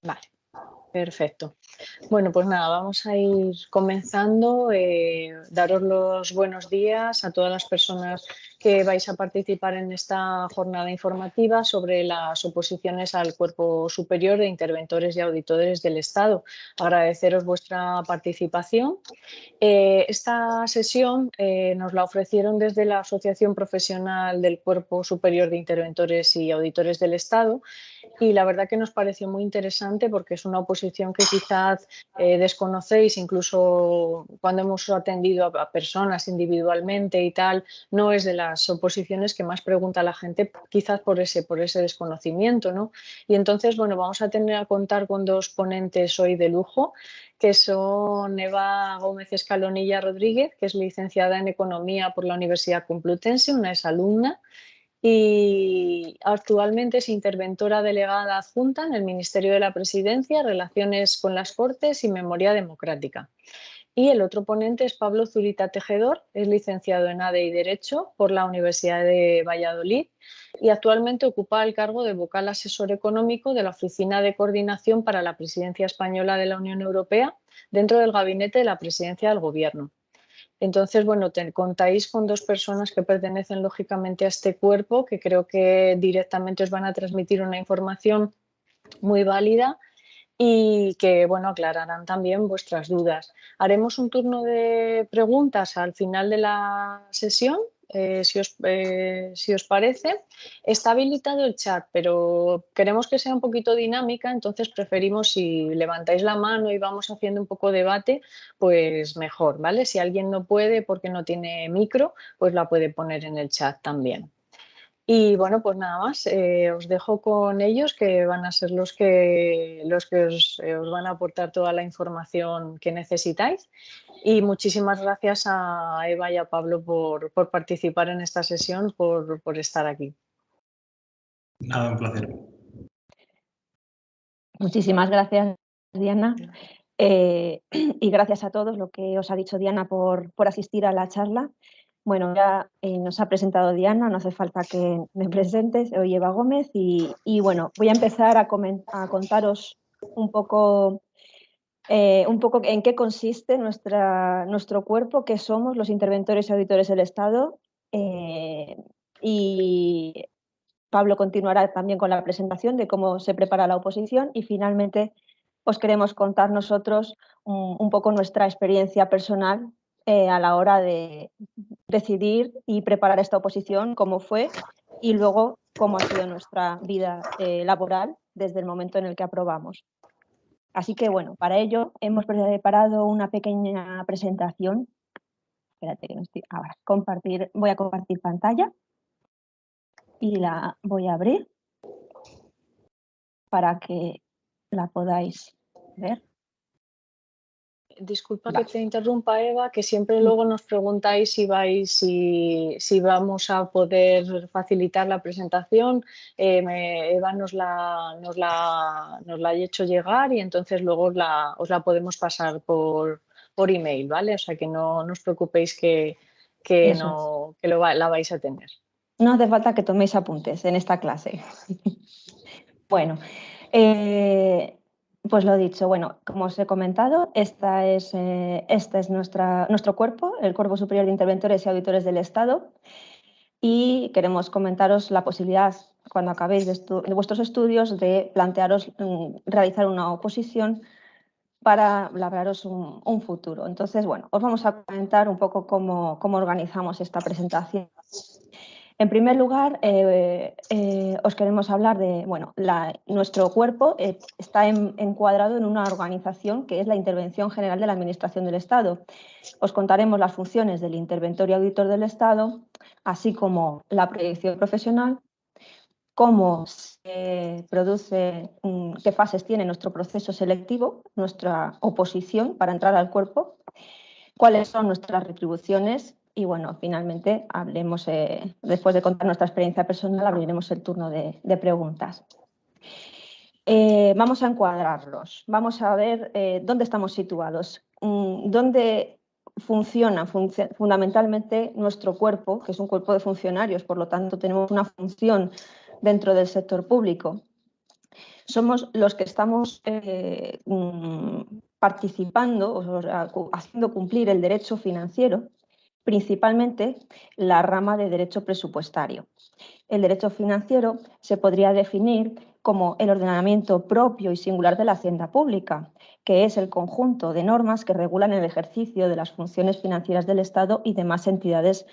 Vale, perfecto. Bueno, pues nada, vamos a ir comenzando. Daros los buenos días a todas las personas que vais a participar en esta jornada informativa sobre las oposiciones al Cuerpo Superior de Interventores y Auditores del Estado. Agradeceros vuestra participación. Esta sesión nos la ofrecieron desde la Asociación Profesional del Cuerpo Superior de Interventores y Auditores del Estado y la verdad que nos pareció muy interesante porque es una oposición que quizás desconocéis, incluso cuando hemos atendido a personas individualmente y tal, no es de las oposiciones que más pregunta la gente, quizás por ese desconocimiento, ¿no? Y entonces, bueno, vamos a tener a contar con dos ponentes hoy de lujo, que son Eva Gómez Escalonilla Rodríguez, que es licenciada en Economía por la Universidad Complutense, una exalumna, y actualmente es interventora delegada adjunta en el Ministerio de la Presidencia, Relaciones con las Cortes y Memoria Democrática. Y el otro ponente es Pablo Zurita Tejedor, es licenciado en ADE y Derecho por la Universidad de Valladolid y actualmente ocupa el cargo de vocal asesor económico de la Oficina de Coordinación para la Presidencia Española de la Unión Europea dentro del Gabinete de la Presidencia del Gobierno. Entonces, bueno, contáis con dos personas que pertenecen lógicamente a este cuerpo, que creo que directamente os van a transmitir una información muy válida y que, bueno, aclararán también vuestras dudas. Haremos un turno de preguntas al final de la sesión, si os parece. Está habilitado el chat, pero queremos que sea un poquito dinámica, entonces preferimos si levantáis la mano y vamos haciendo un poco de debate, pues mejor, ¿vale? Si alguien no puede porque no tiene micro, pues la puede poner en el chat también. Y bueno, pues nada más, os dejo con ellos que van a ser los que os van a aportar toda la información que necesitáis. Y muchísimas gracias a Eva y a Pablo por participar en esta sesión, por estar aquí. Nada, un placer. Muchísimas gracias, Diana. Y gracias a todos, lo que os ha dicho Diana, por asistir a la charla. Bueno, ya nos ha presentado Diana, no hace falta que me presentes, soy Eva Gómez y bueno, voy a empezar a contaros un poco en qué consiste nuestro cuerpo, qué somos los interventores y auditores del Estado, y Pablo continuará también con la presentación de cómo se prepara la oposición y finalmente os queremos contar nosotros un poco nuestra experiencia personal a la hora de decidir y preparar esta oposición, cómo fue y luego cómo ha sido nuestra vida laboral desde el momento en el que aprobamos. Así que bueno, para ello hemos preparado una pequeña presentación. Espérate que no estoy ahora. Voy a compartir pantalla y la voy a abrir para que la podáis ver. Disculpa que te interrumpa, Eva, que siempre luego nos preguntáis si vamos a poder facilitar la presentación. Eva nos la ha hecho llegar y entonces luego os la podemos pasar por email, ¿vale? O sea que no os preocupéis que la vais a tener. No hace falta que toméis apuntes en esta clase. Bueno, pues lo dicho, bueno, como os he comentado, este es nuestro cuerpo, el Cuerpo Superior de Interventores y Auditores del Estado, y queremos comentaros la posibilidad, cuando acabéis de vuestros estudios, de plantearos realizar una oposición para labraros un futuro. Entonces, bueno, os vamos a comentar un poco cómo organizamos esta presentación. En primer lugar, os queremos hablar de, bueno, nuestro cuerpo está encuadrado en una organización que es la Intervención General de la Administración del Estado. Os contaremos las funciones del interventor y auditor del Estado, así como la proyección profesional, cómo se produce, qué fases tiene nuestro proceso selectivo, nuestra oposición para entrar al cuerpo, cuáles son nuestras retribuciones. Y bueno, finalmente hablemos, después de contar nuestra experiencia personal, abriremos el turno de preguntas. Vamos a encuadrarlos, vamos a ver dónde estamos situados, dónde funciona fundamentalmente nuestro cuerpo, que es un cuerpo de funcionarios, por lo tanto tenemos una función dentro del sector público. somos los que estamos participando, o sea, haciendo cumplir el derecho financiero, principalmente la rama de derecho presupuestario. El derecho financiero se podría definir como el ordenamiento propio y singular de la hacienda pública, que es el conjunto de normas que regulan el ejercicio de las funciones financieras del Estado y demás entidades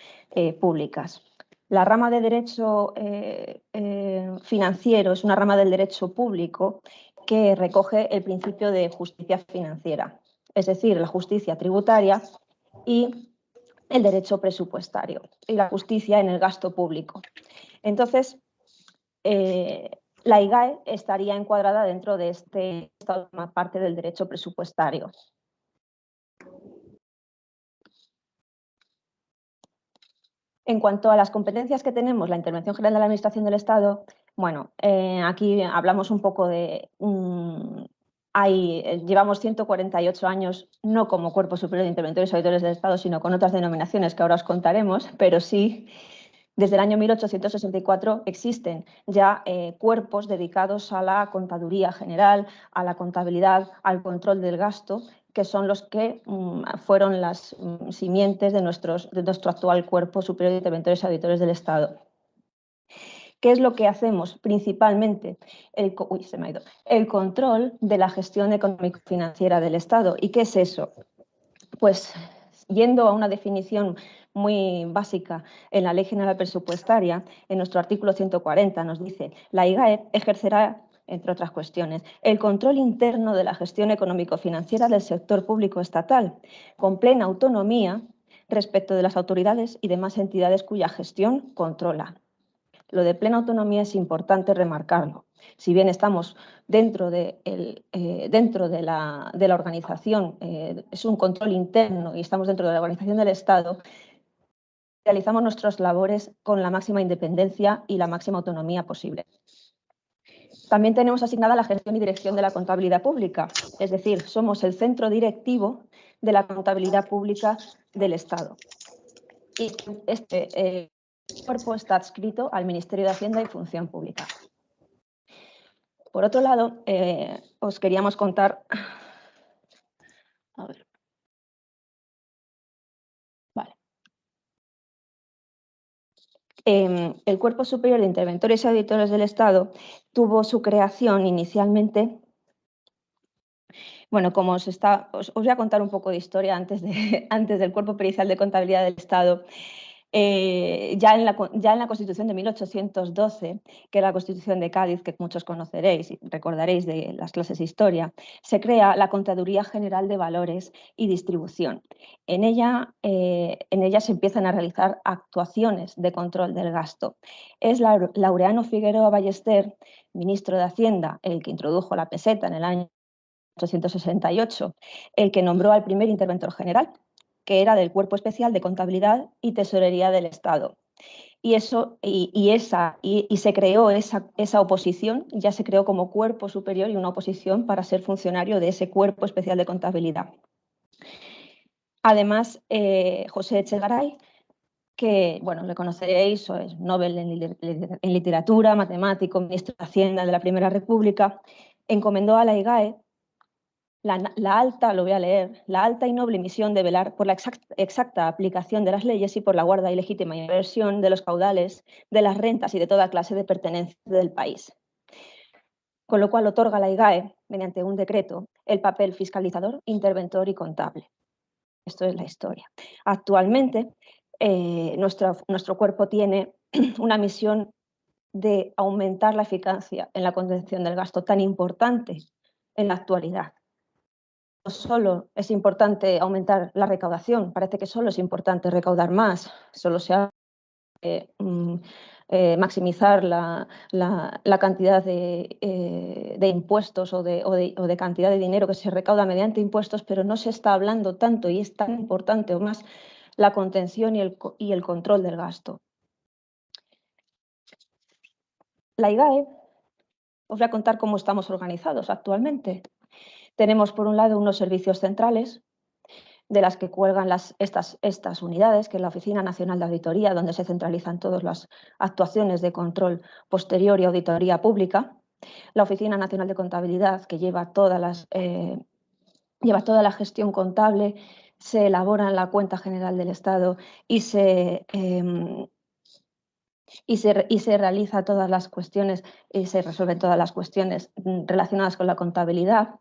públicas. La rama de derecho financiero es una rama del derecho público que recoge el principio de justicia financiera, es decir, la justicia tributaria y el derecho presupuestario y la justicia en el gasto público. Entonces, la IGAE estaría encuadrada dentro de esta parte del derecho presupuestario. En cuanto a las competencias que tenemos, la Intervención General de la Administración del Estado, bueno, aquí hablamos un poco de... llevamos 148 años, no como Cuerpo Superior de Interventores y Auditores del Estado, sino con otras denominaciones que ahora os contaremos, pero sí, desde el año 1864 existen ya cuerpos dedicados a la contaduría general, a la contabilidad, al control del gasto, que son los que fueron las simientes de nuestro actual Cuerpo Superior de Interventores y Auditores del Estado. ¿Qué es lo que hacemos? Principalmente el control de la gestión económico-financiera del Estado. ¿Y qué es eso? Pues yendo a una definición muy básica en la Ley General Presupuestaria, en nuestro artículo 140 nos dice: la IGAE ejercerá, entre otras cuestiones, el control interno de la gestión económico-financiera del sector público estatal, con plena autonomía respecto de las autoridades y demás entidades cuya gestión controla. Lo de plena autonomía es importante remarcarlo. Si bien estamos dentro de la organización, es un control interno y estamos dentro de la organización del Estado, realizamos nuestras labores con la máxima independencia y la máxima autonomía posible. También tenemos asignada la gestión y dirección de la contabilidad pública, es decir, somos el centro directivo de la contabilidad pública del Estado. Y este cuerpo está adscrito al Ministerio de Hacienda y Función Pública. Por otro lado, os queríamos contar... A ver. Vale. El Cuerpo Superior de Interventores y Auditores del Estado tuvo su creación inicialmente... Bueno, como os voy a contar un poco de historia antes del Cuerpo Pericial de Contabilidad del Estado. Ya en la Constitución de 1812, que es la Constitución de Cádiz, que muchos conoceréis y recordaréis de las clases de historia, se crea la Contaduría General de Valores y Distribución. En ella se empiezan a realizar actuaciones de control del gasto. Es Laureano Figueroa Ballester, ministro de Hacienda, el que introdujo la peseta en el año 1868, el que nombró al primer interventor general, que era del Cuerpo Especial de Contabilidad y Tesorería del Estado. Y se creó esa oposición, ya se creó como cuerpo superior y una oposición para ser funcionario de ese Cuerpo Especial de Contabilidad. Además, José Echegaray, que bueno, le conoceréis, es Nobel en Literatura, matemático, ministro de Hacienda de la Primera República, encomendó a la IGAE la alta y noble misión de velar por la exacta aplicación de las leyes y por la guarda ilegítima y inversión de los caudales, de las rentas y de toda clase de pertenencias del país. Con lo cual otorga a la IGAE, mediante un decreto, el papel fiscalizador, interventor y contable. Esto es la historia. Actualmente, nuestro cuerpo tiene una misión de aumentar la eficacia en la contención del gasto, tan importante en la actualidad. No solo es importante aumentar la recaudación, parece que solo es importante recaudar más, solo se ha maximizar la cantidad de impuestos o de cantidad de dinero que se recauda mediante impuestos, pero no se está hablando tanto, y es tan importante o más, la contención y el control del gasto. La IGAE, os voy a contar cómo estamos organizados actualmente. Tenemos, por un lado, unos servicios centrales de las que cuelgan estas unidades, que es la Oficina Nacional de Auditoría, donde se centralizan todas las actuaciones de control posterior y auditoría pública. La Oficina Nacional de Contabilidad, que lleva toda la gestión contable, se elabora la cuenta general del Estado y se realiza todas las cuestiones y se resuelven todas las cuestiones relacionadas con la contabilidad.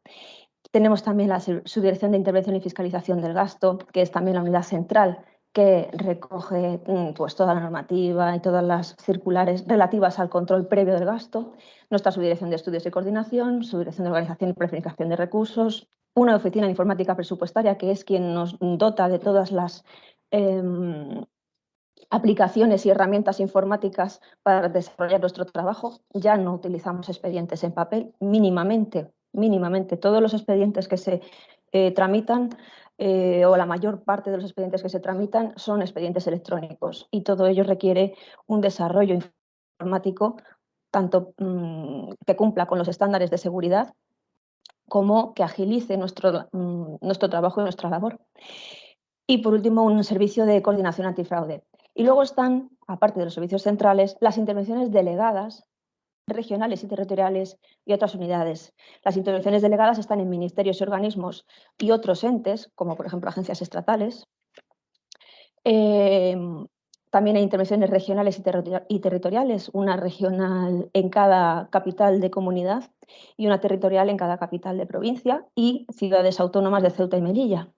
Tenemos también la Subdirección de Intervención y Fiscalización del Gasto, que es también la unidad central que recoge pues, toda la normativa y todas las circulares relativas al control previo del gasto. Nuestra Subdirección de Estudios y Coordinación, Subdirección de Organización y Planificación de Recursos, una oficina de informática presupuestaria que es quien nos dota de todas las aplicaciones y herramientas informáticas para desarrollar nuestro trabajo. Ya no utilizamos expedientes en papel, mínimamente. Todos los expedientes que se tramitan o la mayor parte de los expedientes que se tramitan son expedientes electrónicos y todo ello requiere un desarrollo informático tanto que cumpla con los estándares de seguridad como que agilice nuestro trabajo y nuestra labor. Y por último, un servicio de coordinación antifraude. Y luego están, aparte de los servicios centrales, las intervenciones delegadas, regionales y territoriales y otras unidades. Las intervenciones delegadas están en ministerios y organismos y otros entes, como por ejemplo agencias estatales. También hay intervenciones regionales y territoriales, una regional en cada capital de comunidad y una territorial en cada capital de provincia y ciudades autónomas de Ceuta y Melilla.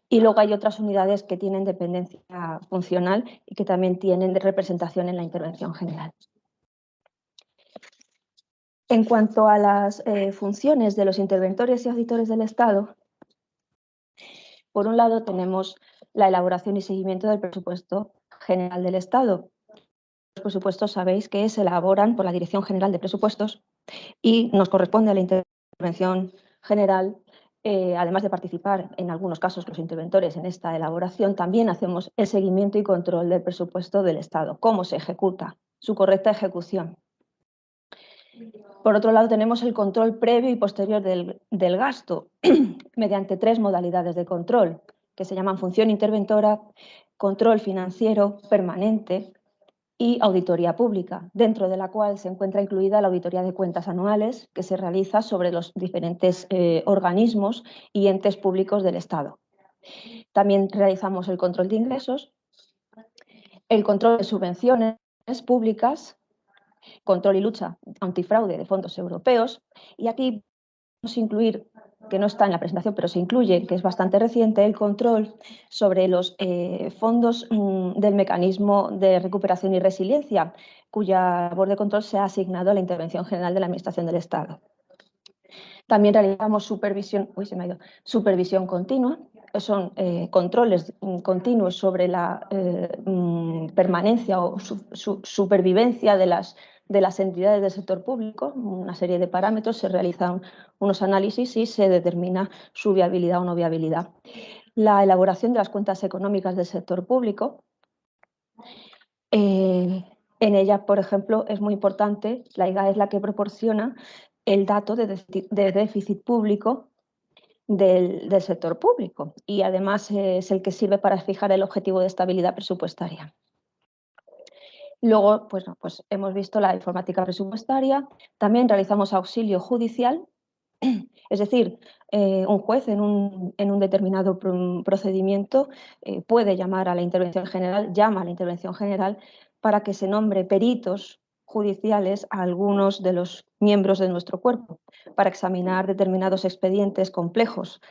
Y luego hay otras unidades que tienen dependencia funcional y que también tienen representación en la intervención general. En cuanto a las funciones de los interventores y auditores del Estado, por un lado tenemos la elaboración y seguimiento del presupuesto general del Estado. Los presupuestos sabéis que se elaboran por la Dirección General de Presupuestos y nos corresponde a la intervención general. Además de participar en algunos casos los interventores en esta elaboración, también hacemos el seguimiento y control del presupuesto del Estado, cómo se ejecuta, su correcta ejecución. Por otro lado, tenemos el control previo y posterior del gasto mediante 3 modalidades de control, que se llaman función interventora, control financiero permanente y auditoría pública, dentro de la cual se encuentra incluida la auditoría de cuentas anuales que se realiza sobre los diferentes organismos y entes públicos del Estado. También realizamos el control de ingresos, el control de subvenciones públicas, control y lucha antifraude de fondos europeos, y aquí vamos a incluir, que no está en la presentación, pero se incluye, que es bastante reciente, el control sobre los fondos del mecanismo de recuperación y resiliencia, cuya labor de control se ha asignado a la Intervención General de la Administración del Estado. También realizamos supervisión continua, que son controles continuos sobre la permanencia o supervivencia de las entidades del sector público, una serie de parámetros, se realizan unos análisis y se determina su viabilidad o no viabilidad. La elaboración de las cuentas económicas del sector público. En ella, por ejemplo, es muy importante, la IGAE es la que proporciona el dato de déficit público del sector público y además es el que sirve para fijar el objetivo de estabilidad presupuestaria. Luego, pues hemos visto la informática presupuestaria, también realizamos auxilio judicial, es decir, un juez en un determinado procedimiento puede llamar a la intervención general, llama a la intervención general para que se nombre peritos judiciales a algunos de los miembros de nuestro cuerpo para examinar determinados expedientes complejos.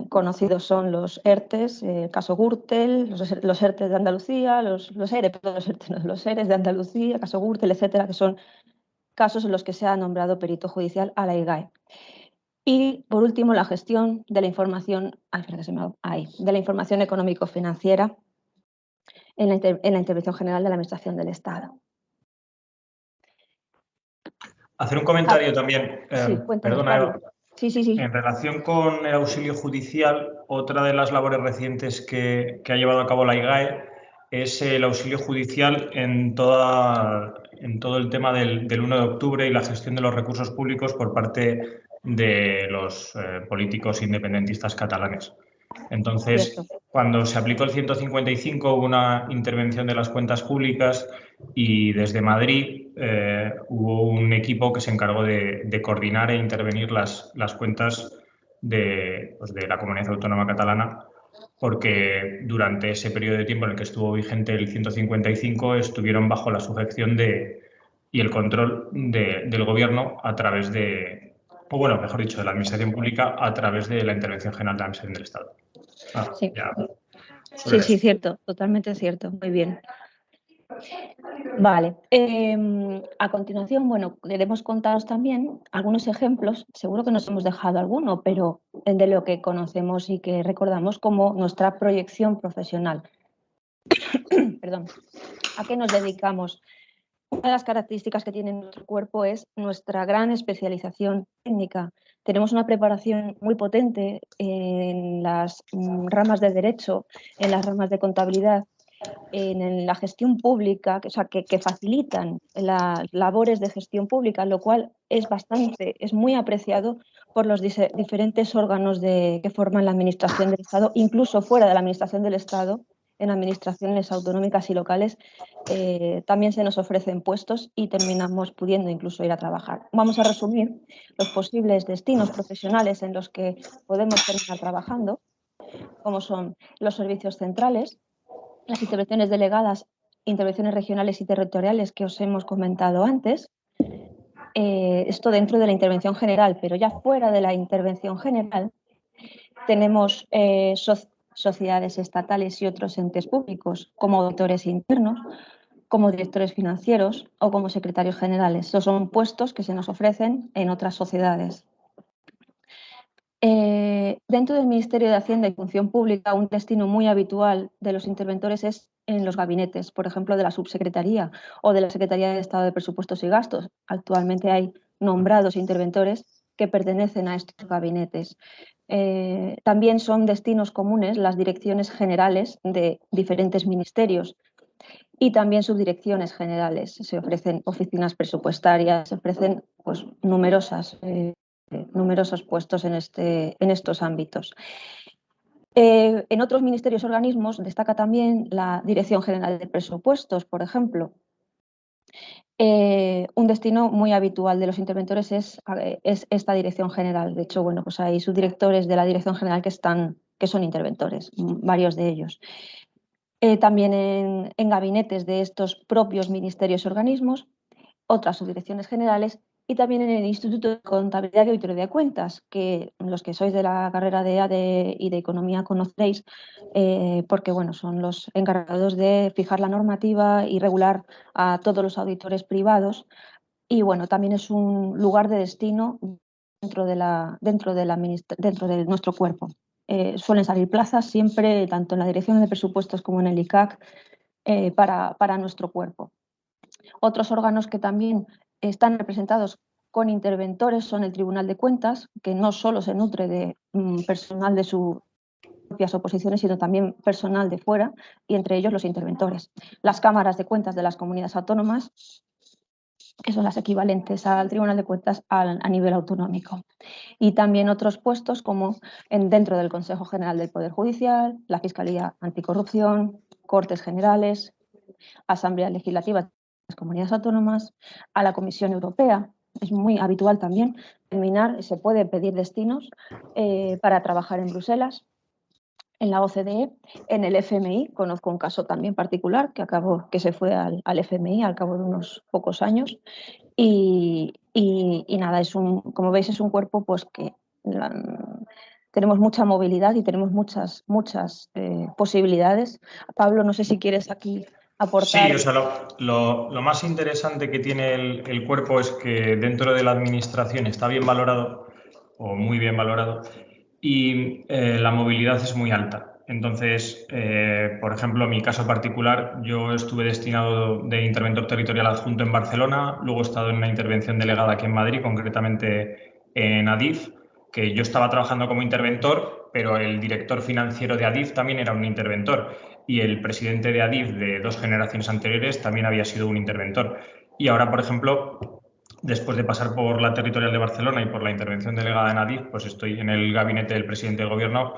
Conocidos son los ERTES, el caso Gürtel, los ERTES de Andalucía, los ERES de Andalucía, caso Gürtel, etcétera, que son casos en los que se ha nombrado perito judicial a la IGAE. Y, por último, la gestión de la información, económico-financiera en la Intervención General de la Administración del Estado. Hacer un comentario también, sí, perdona, Eva. Sí. En relación con el auxilio judicial, otra de las labores recientes que ha llevado a cabo la IGAE es el auxilio judicial en todo el tema del 1 de octubre y la gestión de los recursos públicos por parte de los políticos independentistas catalanes. Entonces, Cierto. cuando se aplicó el 155 hubo una intervención de las cuentas públicas y desde Madrid hubo un equipo que se encargó de coordinar e intervenir las cuentas de la Comunidad Autónoma Catalana, porque durante ese periodo de tiempo en el que estuvo vigente el 155 estuvieron bajo la sujeción y el control del Gobierno a través de, o bueno, mejor dicho, de la Administración Pública a través de la Intervención General de la Administración del Estado. Sí. Ya. Sí, cierto, totalmente cierto. Muy bien. Vale. A continuación, bueno, queremos contaros también algunos ejemplos, seguro que nos hemos dejado alguno, pero de lo que conocemos y que recordamos como nuestra proyección profesional. Perdón. ¿A qué nos dedicamos? Una de las características que tiene nuestro cuerpo es nuestra gran especialización técnica. Tenemos una preparación muy potente en las ramas de derecho, en las ramas de contabilidad, en la gestión pública, que facilitan las labores de gestión pública, lo cual es muy apreciado por los diferentes órganos que forman la Administración del Estado, incluso fuera de la Administración del Estado, en administraciones autonómicas y locales, también se nos ofrecen puestos y terminamos pudiendo incluso ir a trabajar. Vamos a resumir los posibles destinos profesionales en los que podemos terminar trabajando, como son los servicios centrales, las intervenciones delegadas, intervenciones regionales y territoriales que os hemos comentado antes. Esto dentro de la intervención general, pero ya fuera de la intervención general tenemos sociedades estatales y otros entes públicos como auditores internos, como directores financieros o como secretarios generales. Estos son puestos que se nos ofrecen en otras sociedades. Dentro del Ministerio de Hacienda y Función Pública, un destino muy habitual de los interventores es en los gabinetes, por ejemplo, de la Subsecretaría o de la Secretaría de Estado de Presupuestos y Gastos. Actualmente hay nombrados interventores que pertenecen a estos gabinetes. También son destinos comunes las direcciones generales de diferentes ministerios y también subdirecciones generales. Se ofrecen oficinas presupuestarias, se ofrecen pues, numerosos puestos en estos ámbitos. En otros ministerios y organismos destaca también la Dirección General de Presupuestos, por ejemplo. Un destino muy habitual de los interventores es esta Dirección General. De hecho, bueno, pues hay subdirectores de la Dirección General que son interventores, varios de ellos. También en gabinetes de estos propios ministerios y organismos, otras subdirecciones generales y también en el Instituto de Contabilidad y Auditoría de Cuentas, que los que sois de la carrera de ADE y de Economía conocéis, porque bueno, son los encargados de fijar la normativa y regular a todos los auditores privados. Y bueno, también es un lugar de destino dentro de nuestro cuerpo. Suelen salir plazas siempre, tanto en la Dirección de Presupuestos como en el ICAC, para nuestro cuerpo. Otros órganos que también están representados con interventores son el Tribunal de Cuentas, que no solo se nutre de personal de sus propias oposiciones, sino también personal de fuera, y entre ellos los interventores. Las cámaras de cuentas de las comunidades autónomas, que son las equivalentes al Tribunal de Cuentas a nivel autonómico. Y también otros puestos como dentro del Consejo General del Poder Judicial, la Fiscalía Anticorrupción, Cortes Generales, Asamblea Legislativa de las comunidades autónomas, a la Comisión Europea. Es muy habitual también se puede pedir destinos para trabajar en Bruselas, en la OCDE, en el FMI. Conozco un caso también particular que se fue al FMI al cabo de unos pocos años. Y nada, como veis, es un cuerpo pues, que tenemos mucha movilidad y tenemos muchas posibilidades. Pablo, no sé si quieres aquí aportar. Sí, o sea, lo más interesante que tiene el cuerpo es que dentro de la administración está bien valorado o muy bien valorado y la movilidad es muy alta. Entonces, por ejemplo, en mi caso particular, yo estuve destinado de interventor territorial adjunto en Barcelona, luego he estado en una intervención delegada aquí en Madrid, concretamente en Adif, que yo estaba trabajando como interventor, pero el director financiero de Adif también era un interventor y el presidente de Adif de 2 generaciones anteriores también había sido un interventor. Y ahora, por ejemplo, después de pasar por la territorial de Barcelona y por la intervención delegada en Adif, pues estoy en el gabinete del presidente del gobierno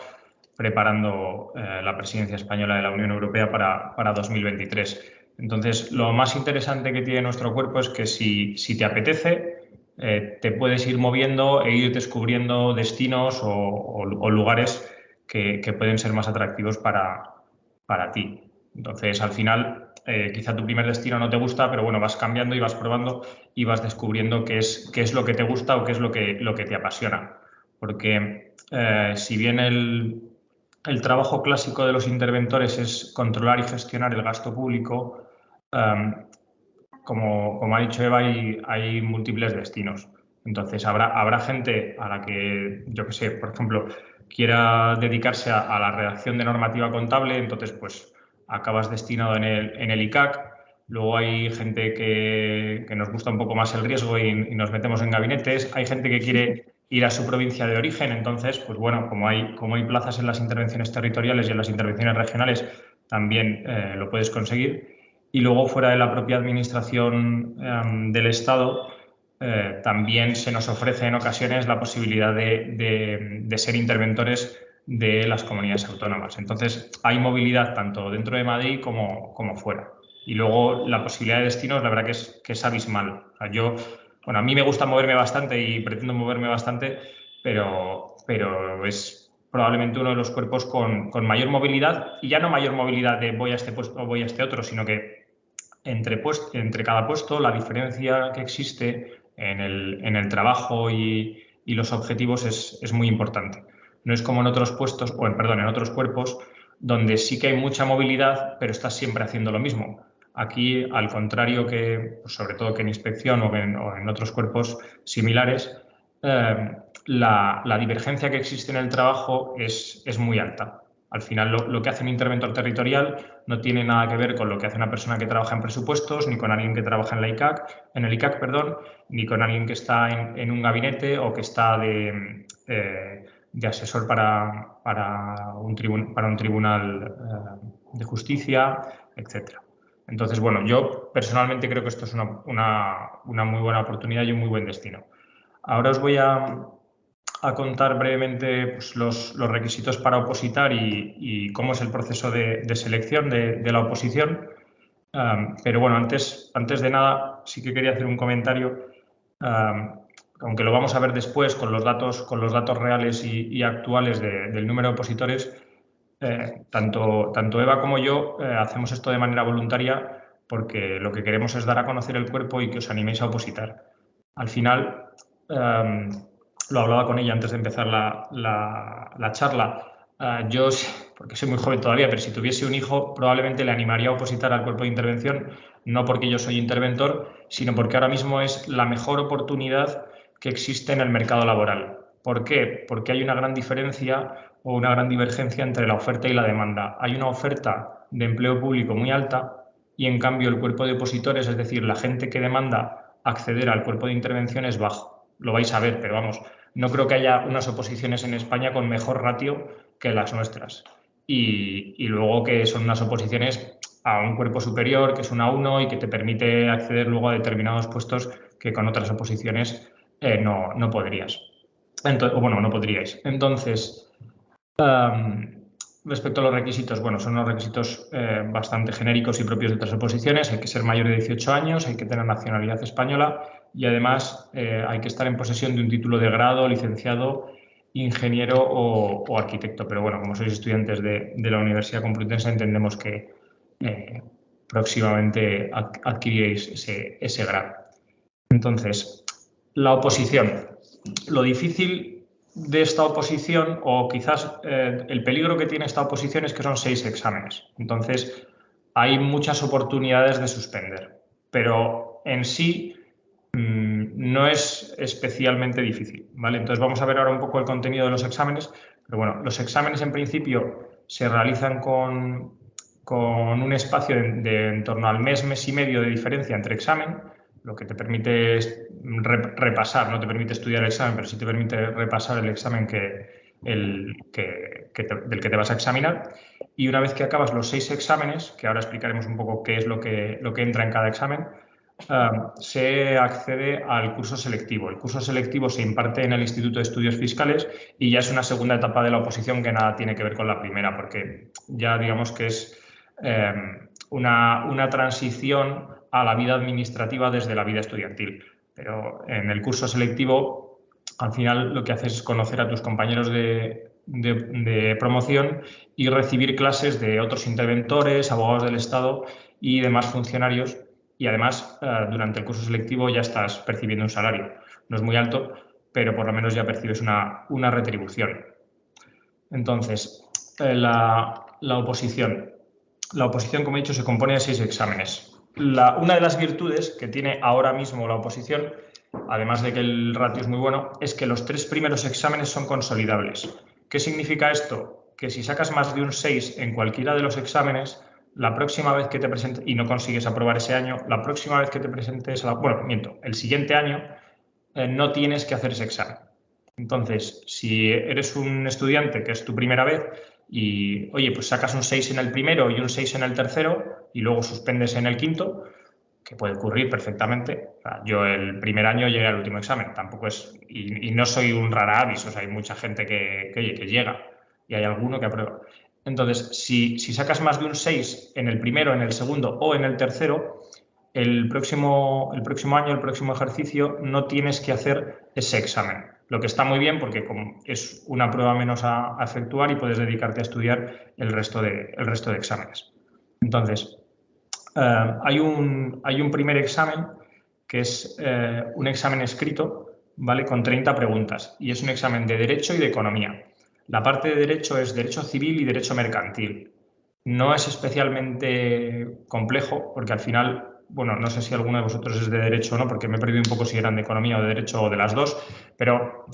preparando la presidencia española de la Unión Europea para 2023. Entonces, lo más interesante que tiene nuestro cuerpo es que si te apetece, te puedes ir moviendo e ir descubriendo destinos o lugares que pueden ser más atractivos para ti. Entonces, al final, quizá tu primer destino no te gusta, pero bueno, vas cambiando y vas probando y vas descubriendo qué es lo que te gusta o qué es lo que te apasiona. Porque si bien el trabajo clásico de los interventores es controlar y gestionar el gasto público, como ha dicho Eva, hay múltiples destinos. Entonces, habrá gente a la que, yo qué sé, por ejemplo, quiera dedicarse a la redacción de normativa contable, entonces, pues, acabas destinado en el ICAC. Luego hay gente que nos gusta un poco más el riesgo y nos metemos en gabinetes. Hay gente que quiere ir a su provincia de origen, entonces, pues bueno, como hay plazas en las intervenciones territoriales y en las intervenciones regionales, también lo puedes conseguir. Y luego, fuera de la propia administración del Estado, también se nos ofrece en ocasiones la posibilidad de ser interventores de las comunidades autónomas. Entonces, hay movilidad tanto dentro de Madrid como fuera. Y luego, la posibilidad de destinos, la verdad que es abismal. O sea, a mí me gusta moverme bastante y pretendo moverme bastante, pero es probablemente uno de los cuerpos con mayor movilidad, y ya no mayor movilidad de voy a este puesto o voy a este otro, sino que entre cada puesto la diferencia que existe en el trabajo y los objetivos es muy importante. No es como en otros puestos, en otros cuerpos, donde sí que hay mucha movilidad, pero estás siempre haciendo lo mismo. Aquí, al contrario que, pues, sobre todo que en inspección o en otros cuerpos similares, la divergencia que existe en el trabajo es muy alta. Al final, lo que hace un interventor territorial no tiene nada que ver con lo que hace una persona que trabaja en presupuestos, ni con alguien que trabaja en el ICAC, ni con alguien que está en un gabinete o que está de asesor para un tribunal de justicia, etc. Entonces, bueno, yo personalmente creo que esto es una muy buena oportunidad y un muy buen destino. Ahora os voy a contar brevemente, pues, los requisitos para opositar y cómo es el proceso de selección de la oposición. Pero bueno, antes de nada, sí que quería hacer un comentario, aunque lo vamos a ver después con los datos reales y actuales del número de opositores. Tanto Eva como yo hacemos esto de manera voluntaria porque lo que queremos es dar a conocer el cuerpo y que os animéis a opositar. Al final, lo hablaba con ella antes de empezar la charla. Yo, porque soy muy joven todavía, pero si tuviese un hijo, probablemente le animaría a opositar al cuerpo de intervención, no porque yo soy interventor, sino porque ahora mismo es la mejor oportunidad que existe en el mercado laboral. ¿Por qué? Porque hay una gran diferencia o una gran divergencia entre la oferta y la demanda. Hay una oferta de empleo público muy alta y, en cambio, el cuerpo de opositores, es decir, la gente que demanda acceder al cuerpo de intervención, es bajo. Lo vais a ver, pero vamos, no creo que haya unas oposiciones en España con mejor ratio que las nuestras. Y luego que son unas oposiciones a un cuerpo superior, que es una 1 y que te permite acceder luego a determinados puestos que con otras oposiciones no podrías. No podríais. Entonces, respecto a los requisitos, bueno, son unos requisitos bastante genéricos y propios de otras oposiciones. Hay que ser mayor de 18 años, hay que tener nacionalidad española y, además, hay que estar en posesión de un título de grado, licenciado, ingeniero o arquitecto. Pero bueno, como sois estudiantes de la Universidad Complutense, entendemos que próximamente adquiriréis ese grado. Entonces, la oposición. Lo difícil de esta oposición, o quizás el peligro que tiene esta oposición, es que son 6 exámenes. Entonces, hay muchas oportunidades de suspender, pero en sí no es especialmente difícil, ¿vale? Entonces, vamos a ver ahora un poco el contenido de los exámenes. Pero bueno, los exámenes en principio se realizan con un espacio de en torno al mes y medio de diferencia entre examen, lo que te permite repasar, no te permite estudiar el examen, pero sí te permite repasar el examen del que te vas a examinar. Y una vez que acabas los 6 exámenes, que ahora explicaremos un poco qué es lo que entra en cada examen, se accede al curso selectivo. El curso selectivo se imparte en el Instituto de Estudios Fiscales y ya es una segunda etapa de la oposición que nada tiene que ver con la primera, porque ya digamos que es una transición a la vida administrativa desde la vida estudiantil. Pero en el curso selectivo, al final lo que haces es conocer a tus compañeros de promoción y recibir clases de otros interventores, abogados del Estado y demás funcionarios. Y además, durante el curso selectivo ya estás percibiendo un salario. No es muy alto, pero por lo menos ya percibes una retribución. Entonces, la oposición. La oposición, como he dicho, se compone de 6 exámenes. Una de las virtudes que tiene ahora mismo la oposición, además de que el ratio es muy bueno, es que los 3 primeros exámenes son consolidables. ¿Qué significa esto? Que si sacas más de un 6 en cualquiera de los exámenes, la próxima vez que te presentes, y no consigues aprobar ese año, la próxima vez que te presentes, el siguiente año, no tienes que hacer ese examen. Entonces, si eres un estudiante que es tu primera vez y, oye, pues sacas un 6 en el primero y un 6 en el tercero y luego suspendes en el quinto, que puede ocurrir perfectamente. O sea, yo el primer año llegué al último examen, tampoco es, y no soy un rara avis, o sea, hay mucha gente que llega y hay alguno que aprueba. Entonces, si sacas más de un 6 en el primero, en el segundo o en el tercero, el próximo año, el próximo ejercicio, no tienes que hacer ese examen. Lo que está muy bien porque como es una prueba menos a efectuar y puedes dedicarte a estudiar el resto de exámenes. Entonces, hay un primer examen que es un examen escrito, ¿vale? Con 30 preguntas y es un examen de Derecho y de Economía. La parte de Derecho es Derecho Civil y Derecho Mercantil. No es especialmente complejo porque al final, bueno, no sé si alguno de vosotros es de Derecho o no, porque me he perdido un poco si eran de Economía o de Derecho o de las dos, pero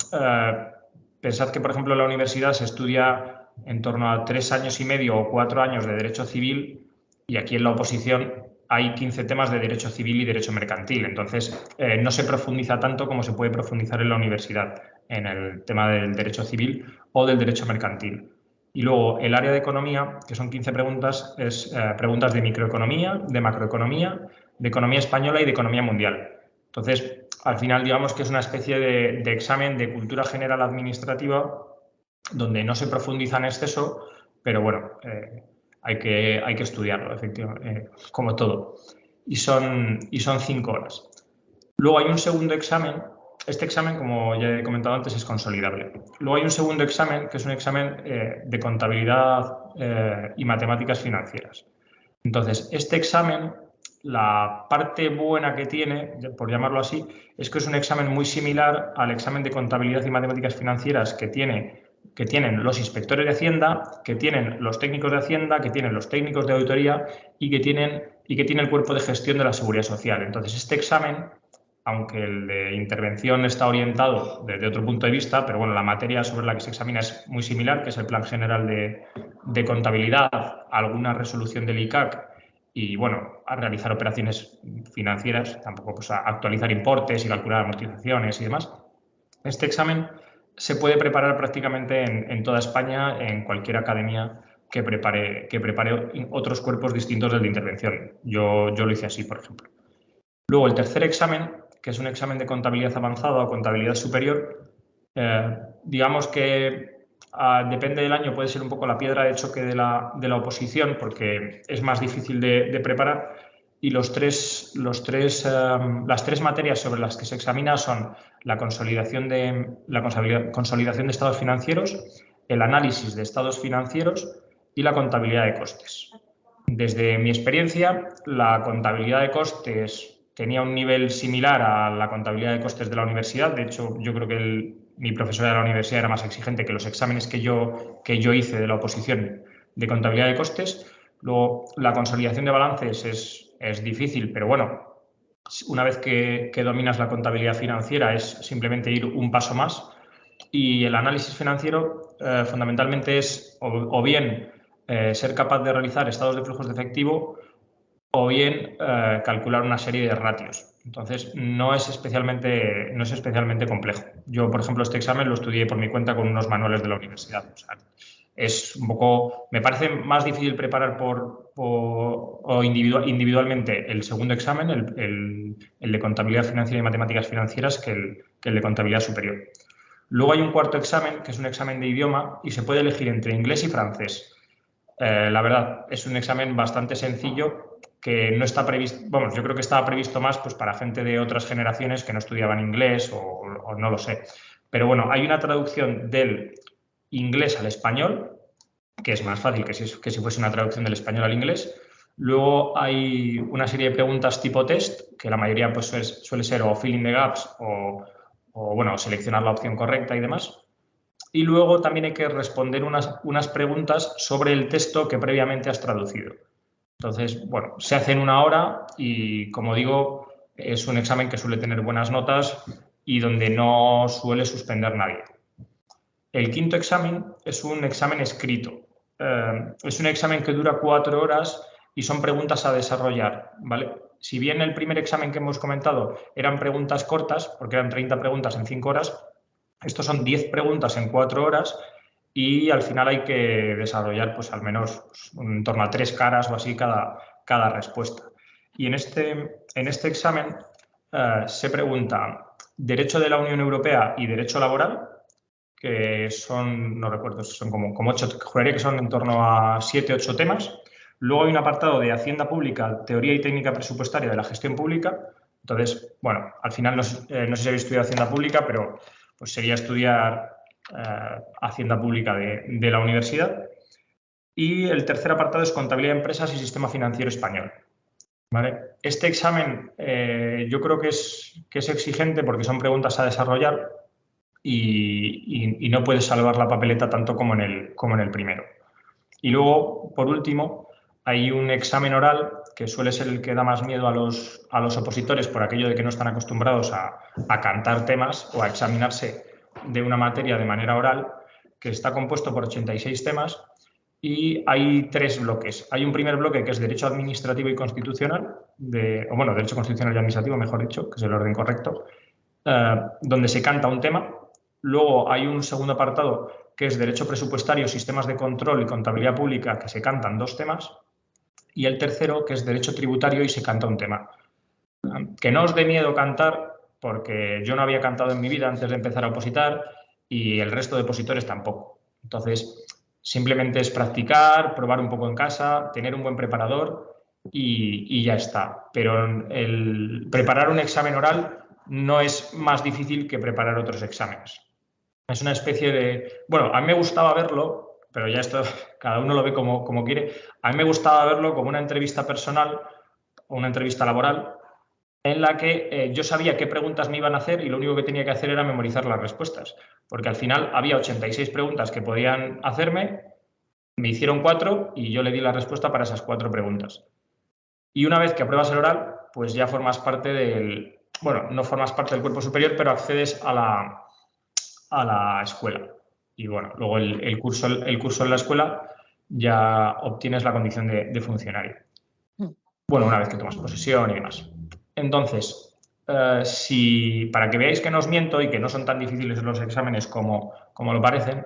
pensad que, por ejemplo, en la universidad se estudia en torno a 3 años y medio o 4 años de Derecho Civil y aquí en la oposición hay 15 temas de Derecho Civil y Derecho Mercantil. Entonces, no se profundiza tanto como se puede profundizar en la universidad en el tema del Derecho Civil o del Derecho Mercantil. Y luego el área de Economía, que son 15 preguntas, es preguntas de microeconomía, de macroeconomía, de economía española y de economía mundial. Entonces, al final, digamos que es una especie de examen de cultura general administrativa donde no se profundiza en exceso, pero bueno, hay que estudiarlo, efectivamente, como todo. Y son 5 horas. Luego hay un segundo examen. Este examen, como ya he comentado antes, es consolidable. Luego hay un segundo examen, que es un examen de contabilidad y matemáticas financieras. Entonces, este examen, la parte buena que tiene, por llamarlo así, es que es un examen muy similar al examen de contabilidad y matemáticas financieras que tienen los inspectores de Hacienda, que tienen los técnicos de Hacienda, que tienen los técnicos de auditoría y que tiene el cuerpo de gestión de la Seguridad Social. Entonces, este examen, aunque el de intervención está orientado desde otro punto de vista, pero bueno, la materia sobre la que se examina es muy similar, que es el Plan General de Contabilidad, alguna resolución del ICAC y, bueno, a realizar operaciones financieras, tampoco pues a actualizar importes y calcular amortizaciones y demás. Este examen se puede preparar prácticamente en toda España, en cualquier academia que prepare otros cuerpos distintos del de intervención. Yo lo hice así, por ejemplo. Luego, el tercer examen, que es un examen de contabilidad avanzada o contabilidad superior, digamos que depende del año, puede ser un poco la piedra de choque de la oposición porque es más difícil de preparar y las tres materias sobre las que se examina son la consolidación de estados financieros, el análisis de estados financieros y la contabilidad de costes. Desde mi experiencia, la contabilidad de costes tenía un nivel similar a la contabilidad de costes de la universidad. De hecho, yo creo que mi profesora de la universidad era más exigente que los exámenes que yo hice de la oposición de contabilidad de costes. Luego, la consolidación de balances es difícil, pero bueno, una vez que dominas la contabilidad financiera es simplemente ir un paso más. Y el análisis financiero fundamentalmente es o bien ser capaz de realizar estados de flujos de efectivo o bien calcular una serie de ratios. Entonces, no es especialmente complejo. Yo, por ejemplo, este examen lo estudié por mi cuenta con unos manuales de la universidad. O sea, es un poco, me parece más difícil preparar individualmente el segundo examen, el de contabilidad financiera y matemáticas financieras, que el de contabilidad superior. Luego hay un cuarto examen, que es un examen de idioma, y se puede elegir entre inglés y francés. La verdad, es un examen bastante sencillo que no está previsto, vamos, yo creo que estaba previsto más pues, para gente de otras generaciones que no estudiaban inglés o no lo sé. Pero bueno, hay una traducción del inglés al español, que es más fácil que si fuese una traducción del español al inglés. Luego hay una serie de preguntas tipo test, que la mayoría pues, suele ser o fill in the gaps o bueno, seleccionar la opción correcta y demás. Y luego también hay que responder unas preguntas sobre el texto que previamente has traducido. Entonces, bueno, se hace en 1 hora y, como digo, es un examen que suele tener buenas notas y donde no suele suspender nadie. El quinto examen es un examen escrito. Es un examen que dura 4 horas y son preguntas a desarrollar, ¿vale? Si bien el primer examen que hemos comentado eran preguntas cortas, porque eran 30 preguntas en 5 horas, estos son 10 preguntas en 4 horas y al final hay que desarrollar pues al menos en torno a 3 caras o así cada respuesta. Y en este examen se pregunta Derecho de la Unión Europea y Derecho Laboral, que son, no recuerdo, son como 8, juraría que son en torno a 7, 8 temas. Luego hay un apartado de Hacienda Pública, Teoría y Técnica Presupuestaria de la Gestión Pública. Entonces, bueno, al final no sé si habéis estudiado Hacienda Pública, pero pues sería estudiar Hacienda Pública de la universidad. Y el tercer apartado es Contabilidad de Empresas y Sistema Financiero Español. ¿Vale? Este examen yo creo que es exigente porque son preguntas a desarrollar y no puedes salvar la papeleta tanto como en el primero. Y luego, por último, hay un examen oral que suele ser el que da más miedo a los opositores por aquello de que no están acostumbrados a cantar temas o a examinarse de una materia de manera oral, que está compuesto por 86 temas y hay 3 bloques. Hay un primer bloque que es Derecho Administrativo y Constitucional, Derecho Constitucional y Administrativo, mejor dicho, que es el orden correcto, donde se canta un tema. Luego hay un segundo apartado que es Derecho Presupuestario, Sistemas de Control y Contabilidad Pública, que se cantan 2 temas. Y el tercero, que es Derecho Tributario y se canta un tema. Que no os dé miedo cantar, porque yo no había cantado en mi vida antes de empezar a opositar y el resto de opositores tampoco. Entonces, simplemente es practicar, probar un poco en casa, tener un buen preparador y ya está. Pero preparar un examen oral no es más difícil que preparar otros exámenes. Es una especie de... Bueno, a mí me gustaba verlo, pero ya esto cada uno lo ve como quiere. A mí me gustaba verlo como una entrevista personal o una entrevista laboral en la que yo sabía qué preguntas me iban a hacer y lo único que tenía que hacer era memorizar las respuestas. Porque al final había 86 preguntas que podían hacerme, me hicieron 4 y yo le di la respuesta para esas 4 preguntas. Y una vez que apruebas el oral, pues ya formas parte del... Bueno, no formas parte del cuerpo superior, pero accedes a la escuela. Y bueno, luego el curso en la escuela ya obtienes la condición de funcionario. Bueno, una vez que tomas posesión y demás. Entonces, para que veáis que no os miento y que no son tan difíciles los exámenes como lo parecen,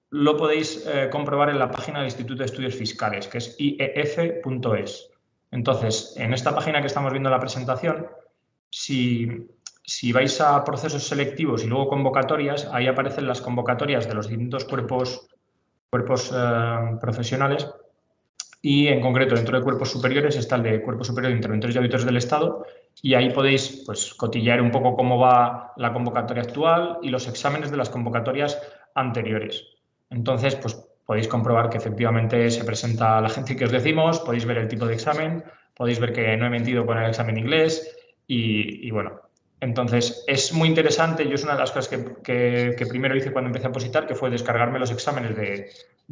lo podéis comprobar en la página del Instituto de Estudios Fiscales, que es ief.es. Entonces, en esta página que estamos viendo en la presentación, si vais a procesos selectivos y luego convocatorias, ahí aparecen las convocatorias de los distintos cuerpos profesionales y, en concreto, dentro de cuerpos superiores está el de Cuerpo Superior de Interventores y Auditores del Estado y ahí podéis pues, cotillear un poco cómo va la convocatoria actual y los exámenes de las convocatorias anteriores. Entonces, pues podéis comprobar que efectivamente se presenta la gente que os decimos, podéis ver el tipo de examen, podéis ver que no he mentido con el examen inglés y bueno, entonces es muy interesante. Yo es una de las cosas que primero hice cuando empecé a opositar, que fue descargarme los exámenes de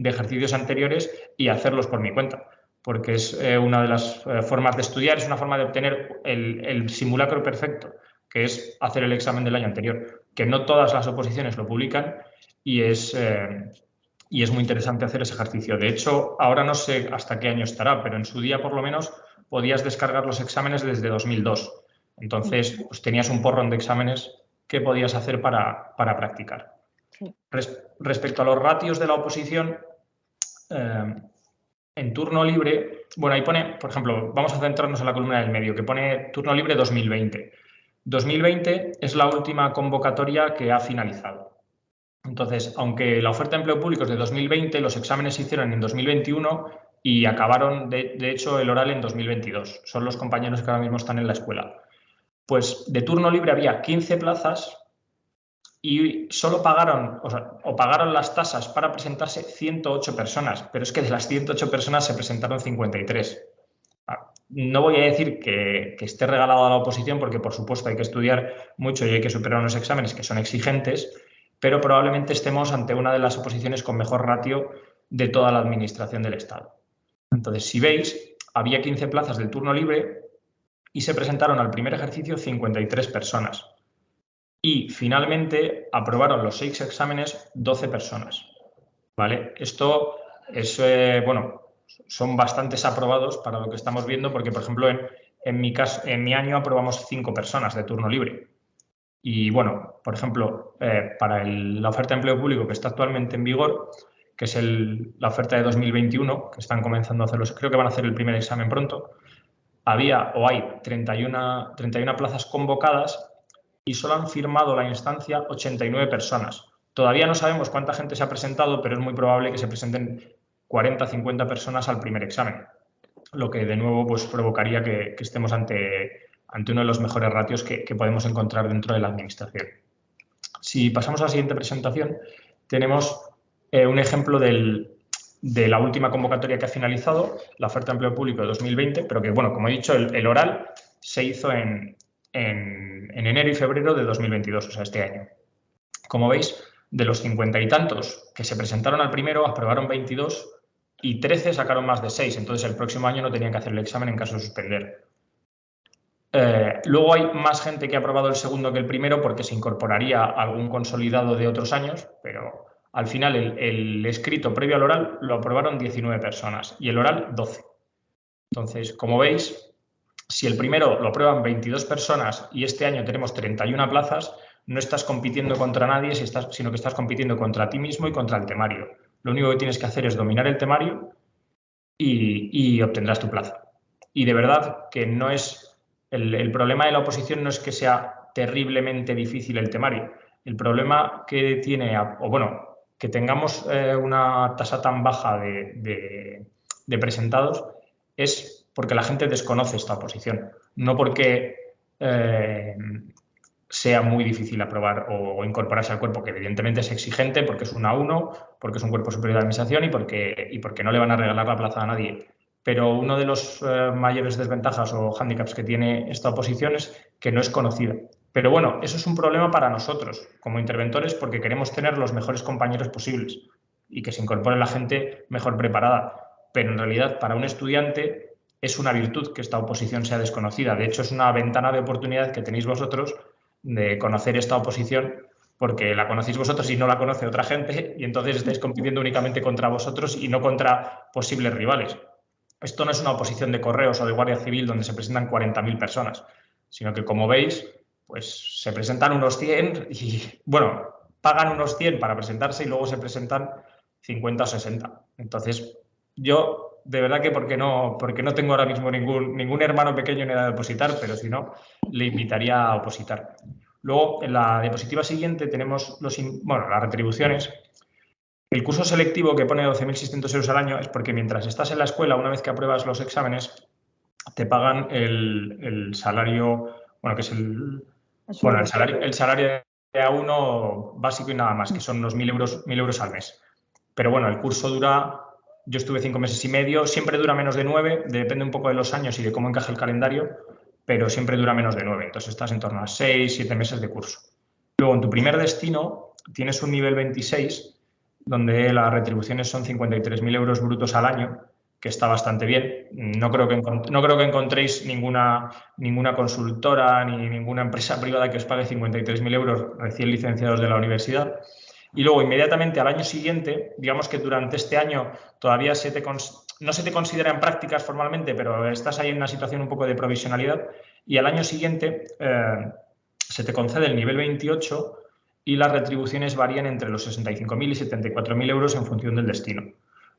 ejercicios anteriores y hacerlos por mi cuenta, porque es una de las formas de estudiar, es una forma de obtener el simulacro perfecto, que es hacer el examen del año anterior, que no todas las oposiciones lo publican y es muy interesante hacer ese ejercicio. De hecho, ahora no sé hasta qué año estará, pero en su día por lo menos podías descargar los exámenes desde 2002. Entonces, pues tenías un porrón de exámenes que podías hacer para practicar. Respecto a los ratios de la oposición, en turno libre, bueno, ahí pone, por ejemplo, vamos a centrarnos en la columna del medio, que pone turno libre 2020. 2020 es la última convocatoria que ha finalizado. Entonces, aunque la oferta de empleo público es de 2020, los exámenes se hicieron en 2021 y acabaron, de hecho, el oral en 2022. Son los compañeros que ahora mismo están en la escuela. Pues de turno libre había 15 plazas y solo pagaron, o pagaron las tasas para presentarse 108 personas, pero es que de las 108 personas se presentaron 53. No voy a decir que esté regalado a la oposición, porque por supuesto hay que estudiar mucho y hay que superar unos exámenes que son exigentes, pero probablemente estemos ante una de las oposiciones con mejor ratio de toda la administración del Estado. Entonces, si veis, había 15 plazas del turno libre y se presentaron al primer ejercicio 53 personas. Y finalmente aprobaron los 6 exámenes 12 personas. ¿Vale? Esto es, bueno, son bastantes aprobados para lo que estamos viendo, porque, por ejemplo, en mi caso, en mi año aprobamos 5 personas de turno libre. Y bueno, por ejemplo, para la oferta de empleo público que está actualmente en vigor, que es la oferta de 2021, que están comenzando a hacerlos, creo que van a hacer el primer examen pronto, había o hay 31 plazas convocadas y solo han firmado la instancia 89 personas. Todavía no sabemos cuánta gente se ha presentado, pero es muy probable que se presenten 40 o 50 personas al primer examen, lo que de nuevo pues, provocaría que estemos ante uno de los mejores ratios que podemos encontrar dentro de la administración. Si pasamos a la siguiente presentación, tenemos un ejemplo de la última convocatoria que ha finalizado, la oferta de empleo público de 2020, pero que, bueno, como he dicho, el oral se hizo en enero y febrero de 2022, o sea, este año. Como veis, de los 50 y tantos que se presentaron al primero, aprobaron 22 y 13 sacaron más de 6. Entonces, el próximo año no tenían que hacer el examen en caso de suspender. Luego hay más gente que ha aprobado el segundo que el primero porque se incorporaría algún consolidado de otros años, pero al final el escrito previo al oral lo aprobaron 19 personas y el oral 12. Entonces, como veis, si el primero lo aprueban 22 personas y este año tenemos 31 plazas, no estás compitiendo contra nadie, sino que estás compitiendo contra ti mismo y contra el temario. Lo único que tienes que hacer es dominar el temario y obtendrás tu plaza. Y de verdad que no es... El problema de la oposición no es que sea terriblemente difícil el temario. El problema que tiene, o bueno, que tengamos una tasa tan baja de presentados es porque la gente desconoce esta oposición, no porque sea muy difícil aprobar o incorporarse al cuerpo, que evidentemente es exigente porque es un A1, porque es un cuerpo superior de administración y porque no le van a regalar la plaza a nadie. Pero uno de los mayores desventajas o hándicaps que tiene esta oposición es que no es conocida. Pero bueno, eso es un problema para nosotros como interventores porque queremos tener los mejores compañeros posibles y que se incorpore la gente mejor preparada. Pero en realidad para un estudiante es una virtud que esta oposición sea desconocida. De hecho, es una ventana de oportunidad que tenéis vosotros de conocer esta oposición porque la conocéis vosotros y no la conoce otra gente y entonces estáis compitiendo únicamente contra vosotros y no contra posibles rivales. Esto no es una oposición de correos o de Guardia Civil donde se presentan 40.000 personas, sino que, como veis, pues se presentan unos 100 y, bueno, pagan unos 100 para presentarse y luego se presentan 50 o 60. Entonces, yo, de verdad que porque no tengo ahora mismo ningún hermano pequeño en edad de opositar, pero si no, le invitaría a opositar. Luego, en la diapositiva siguiente tenemos las retribuciones. El curso selectivo que pone 12.600 euros al año es porque mientras estás en la escuela, una vez que apruebas los exámenes, te pagan el salario, bueno, que es el salario de A1 básico y nada más, que son unos 1.000 euros al mes. Pero bueno, el curso dura, yo estuve 5 meses y medio, siempre dura menos de 9, depende un poco de los años y de cómo encaja el calendario, pero siempre dura menos de 9, entonces estás en torno a 6, 7 meses de curso. Luego, en tu primer destino, tienes un nivel 26, donde las retribuciones son 53.000 euros brutos al año, que está bastante bien. No creo que encontréis ninguna consultora ni ninguna empresa privada que os pague 53.000 euros recién licenciados de la universidad. Y luego, inmediatamente al año siguiente, digamos que durante este año todavía no se te considera en prácticas formalmente, pero estás ahí en una situación un poco de provisionalidad, y al año siguiente se te concede el nivel 28 y las retribuciones varían entre los 65.000 y 74.000 euros en función del destino.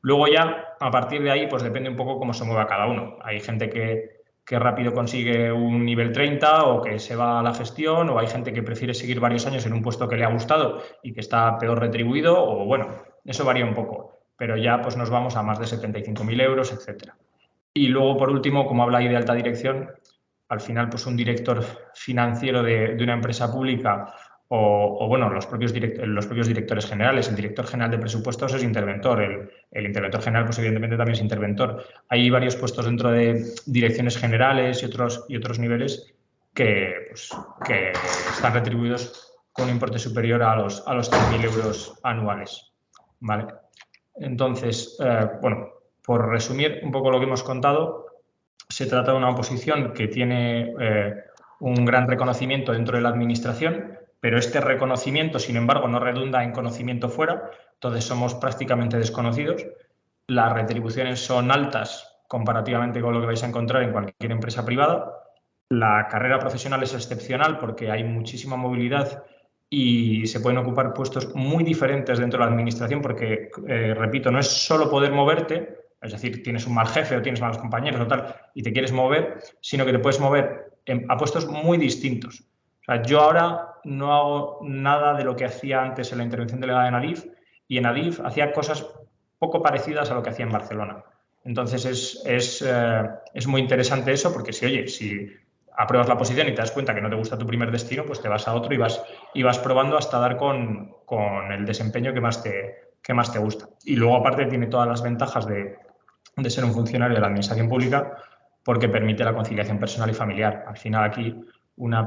Luego ya, a partir de ahí, pues depende un poco cómo se mueva cada uno. Hay gente que rápido consigue un nivel 30 o que se va a la gestión, o hay gente que prefiere seguir varios años en un puesto que le ha gustado y que está peor retribuido, o bueno, eso varía un poco, pero ya pues nos vamos a más de 75.000 euros, etcétera. Y luego, por último, como habla ahí de alta dirección, al final, pues un director financiero de una empresa pública o bueno, los propios directores generales, el director general de presupuestos es interventor, el interventor general, pues evidentemente también es interventor. Hay varios puestos dentro de direcciones generales y otros niveles que están retribuidos con un importe superior a los 100.000 euros anuales, ¿vale? Entonces, bueno, por resumir un poco lo que hemos contado, se trata de una oposición que tiene un gran reconocimiento dentro de la administración, pero este reconocimiento, sin embargo, no redunda en conocimiento fuera, entonces somos prácticamente desconocidos. Las retribuciones son altas comparativamente con lo que vais a encontrar en cualquier empresa privada. La carrera profesional es excepcional porque hay muchísima movilidad y se pueden ocupar puestos muy diferentes dentro de la administración porque, repito, no es solo poder moverte, es decir, tienes un mal jefe o tienes malos compañeros o tal y te quieres mover, sino que te puedes mover a puestos muy distintos. O sea, yo ahora no hago nada de lo que hacía antes en la intervención delegada en Adif, y en Adif hacía cosas poco parecidas a lo que hacía en Barcelona. Entonces es muy interesante eso porque si apruebas la posición y te das cuenta que no te gusta tu primer destino, pues te vas a otro y vas probando hasta dar con el desempeño que más te gusta. Y luego aparte tiene todas las ventajas de ser un funcionario de la administración pública porque permite la conciliación personal y familiar. Al final aquí una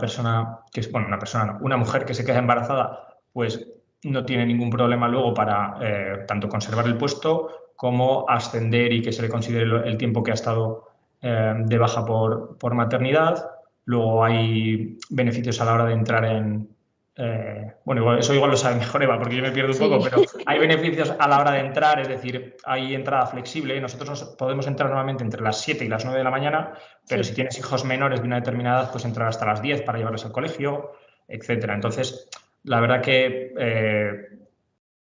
mujer que se queda embarazada, pues no tiene ningún problema luego para tanto conservar el puesto como ascender y que se le considere el tiempo que ha estado de baja por maternidad. Luego hay beneficios a la hora de entrar en... bueno, eso igual lo sabe mejor Eva, porque yo me pierdo un poco, pero hay beneficios a la hora de entrar, es decir, hay entrada flexible. Nosotros podemos entrar normalmente entre las 7 y las 9 de la mañana, pero si tienes hijos menores de una determinada edad, pues entrar hasta las 10 para llevarlos al colegio, etcétera. Entonces, la verdad que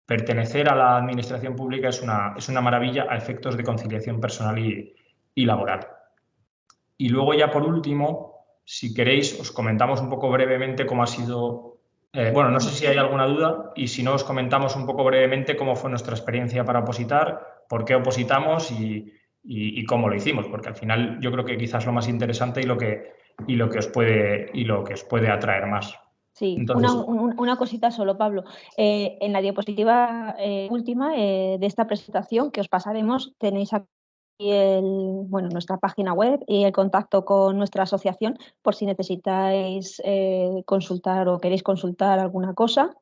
pertenecer a la administración pública es una maravilla a efectos de conciliación personal y laboral. Y luego ya por último, si queréis, os comentamos un poco brevemente cómo ha sido, bueno, no sé si hay alguna duda, y si no, os comentamos un poco brevemente cómo fue nuestra experiencia para opositar, por qué opositamos y cómo lo hicimos, porque al final yo creo que quizás lo más interesante y lo que os puede atraer más. Sí, Entonces, una cosita solo, Pablo. En la diapositiva última de esta presentación que os pasaremos, tenéis aquí nuestra página web y el contacto con nuestra asociación por si necesitáis consultar o queréis consultar alguna cosa.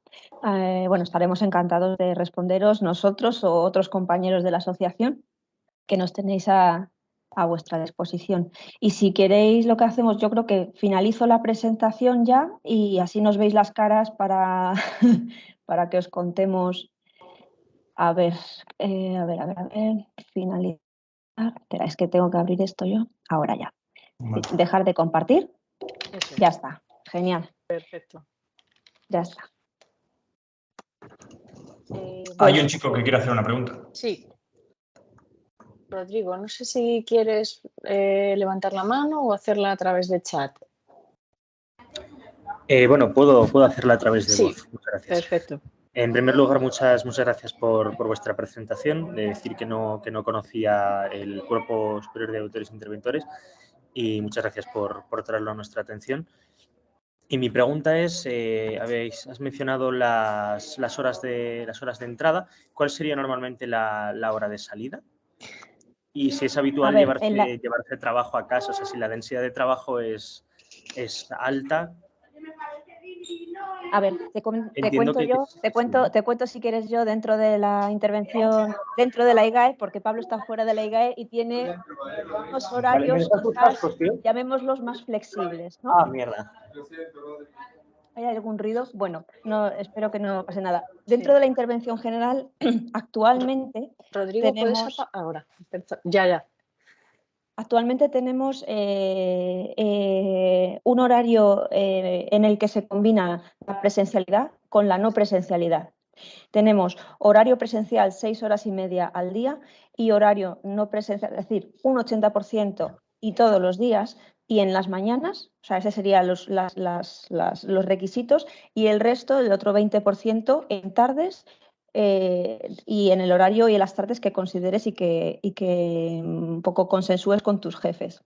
Estaremos encantados de responderos nosotros o otros compañeros de la asociación que nos tenéis a vuestra disposición. Y si queréis, lo que hacemos, yo creo que finalizo la presentación ya y así nos veis las caras para, para que os contemos. A ver, finalizar. Espera, es que tengo que abrir esto yo. Ahora ya. vale. Dejar de compartir. Eso Ya es. está. Genial. Perfecto. Ya está. Hay un chico que quiere hacer una pregunta. Sí. Rodrigo, no sé si quieres levantar la mano o hacerla a través de chat. Bueno, puedo hacerla a través de voz. Muchas gracias. Perfecto. En primer lugar, muchas gracias por vuestra presentación. De decir que no conocía el Cuerpo Superior de Auditores e Interventores y muchas gracias por traerlo a nuestra atención. Y mi pregunta es, has mencionado las horas de entrada. ¿Cuál sería normalmente la hora de salida? Y si es habitual llevarse trabajo a casa, o sea, si la densidad de trabajo es alta. A ver, te cuento si quieres yo dentro de la intervención, dentro de la IGAE, porque Pablo está fuera de la IGAE y tiene unos horarios, llamémoslos más flexibles, ¿no? Ah, mierda. ¿Hay algún ruido? Bueno, no, espero que no pase nada. Dentro de la intervención general, actualmente Rodrigo, tenemos... ¿puedes ahora? Ya. Actualmente tenemos un horario en el que se combina la presencialidad con la no presencialidad. Tenemos horario presencial 6 horas y media al día y horario no presencial, es decir, un 80% y todos los días y en las mañanas, o sea, esos serían los requisitos, y el resto, el otro 20% en tardes y en el horario y en las tardes que consideres y que un poco consensúes con tus jefes.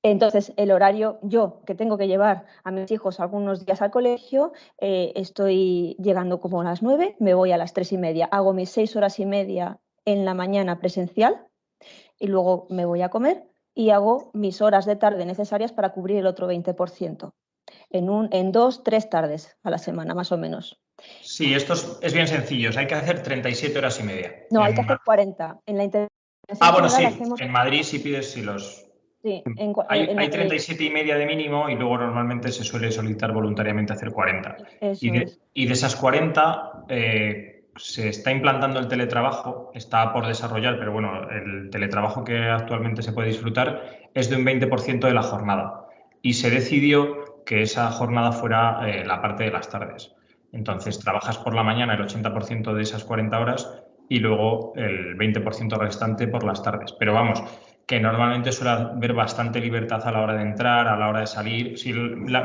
Entonces, el horario, yo que tengo que llevar a mis hijos algunos días al colegio, estoy llegando como a las 9, me voy a las 3:30, hago mis 6 horas y media en la mañana presencial y luego me voy a comer y hago mis horas de tarde necesarias para cubrir el otro 20%, en 2-3 tardes a la semana, más o menos. Sí, esto es bien sencillo. Hay que hacer 37 horas y media. No, hay que hacer 40. En la intervención bueno, sí. general hacemos... En Madrid si pides si los... Sí, hay 37 y media de mínimo y luego normalmente se suele solicitar voluntariamente hacer 40. Eso es. Y de esas 40 se está implantando el teletrabajo, está por desarrollar, pero bueno, el teletrabajo que actualmente se puede disfrutar es de un 20% de la jornada. Y se decidió que esa jornada fuera la parte de las tardes. Entonces, trabajas por la mañana el 80% de esas 40 horas y luego el 20% restante por las tardes. Pero vamos, que normalmente suele haber bastante libertad a la hora de entrar, a la hora de salir.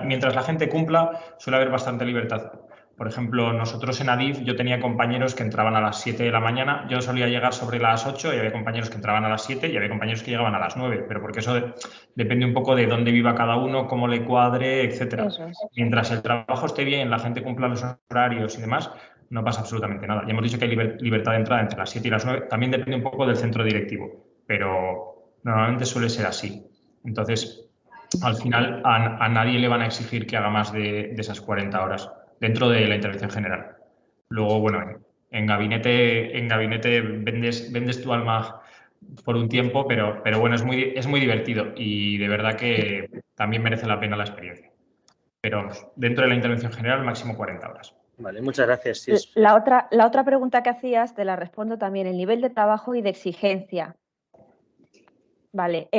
Mientras la gente cumpla, suele haber bastante libertad. Por ejemplo, nosotros en Adif, yo tenía compañeros que entraban a las 7 de la mañana, yo solía llegar sobre las 8 y había compañeros que entraban a las 7 y había compañeros que llegaban a las 9, pero porque eso depende un poco de dónde viva cada uno, cómo le cuadre, etcétera. Eso es. Mientras el trabajo esté bien, la gente cumpla los horarios y demás, no pasa absolutamente nada. Ya hemos dicho que hay libertad de entrada entre las 7 y las 9, también depende un poco del centro directivo, pero normalmente suele ser así. Entonces, al final a nadie le van a exigir que haga más de esas 40 horas dentro de la intervención general. Luego, bueno, en gabinete vendes tu alma por un tiempo, pero bueno, es muy divertido y de verdad que también merece la pena la experiencia. Pero dentro de la intervención general, máximo 40 horas. Vale, muchas gracias. Sí, la otra pregunta que hacías, te la respondo también, el nivel de trabajo y de exigencia. Vale,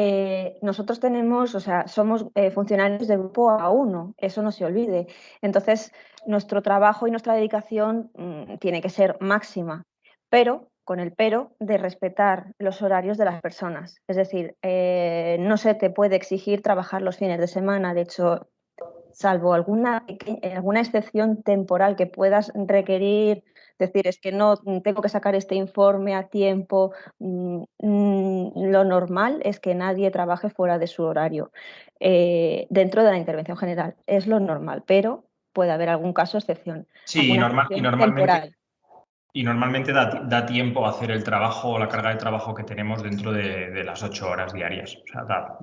nosotros tenemos, o sea, somos funcionarios de grupo A1, eso no se olvide. Entonces, nuestro trabajo y nuestra dedicación tiene que ser máxima, pero con el pero de respetar los horarios de las personas. Es decir, no se te puede exigir trabajar los fines de semana, de hecho, salvo alguna excepción temporal que puedas requerir, decir, es que no tengo que sacar este informe a tiempo, lo normal es que nadie trabaje fuera de su horario dentro de la intervención general, es lo normal, pero puede haber algún caso excepción. Sí, y normalmente da tiempo a hacer el trabajo o la carga de trabajo que tenemos dentro de las 8 horas diarias. O sea,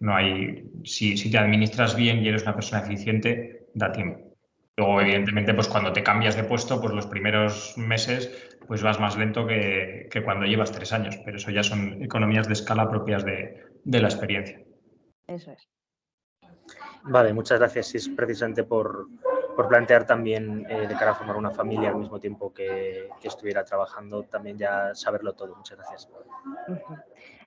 no hay, si te administras bien y eres una persona eficiente, da tiempo. Luego, evidentemente, pues cuando te cambias de puesto, pues los primeros meses pues vas más lento que cuando llevas 3 años, pero eso ya son economías de escala propias de la experiencia. Eso es. Vale, muchas gracias. Sí, es precisamente por plantear también de cara a formar una familia al mismo tiempo que estuviera trabajando, también ya saberlo todo. Muchas gracias.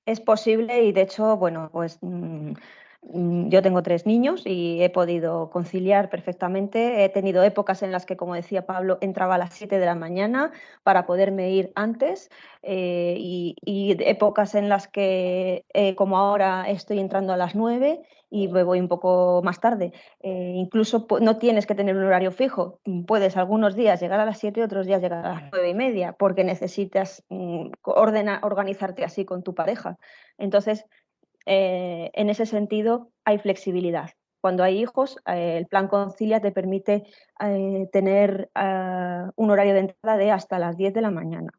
Es posible y de hecho, bueno, pues yo tengo 3 niños y he podido conciliar perfectamente. He tenido épocas en las que, como decía Pablo, entraba a las 7 de la mañana para poderme ir antes y épocas en las que, como ahora, estoy entrando a las 9 y me voy un poco más tarde. Incluso no tienes que tener un horario fijo. Puedes algunos días llegar a las 7 y otros días llegar a las 9:30 porque necesitas organizarte así con tu pareja. Entonces, en ese sentido, hay flexibilidad. Cuando hay hijos, el plan Concilia te permite tener un horario de entrada de hasta las 10 de la mañana.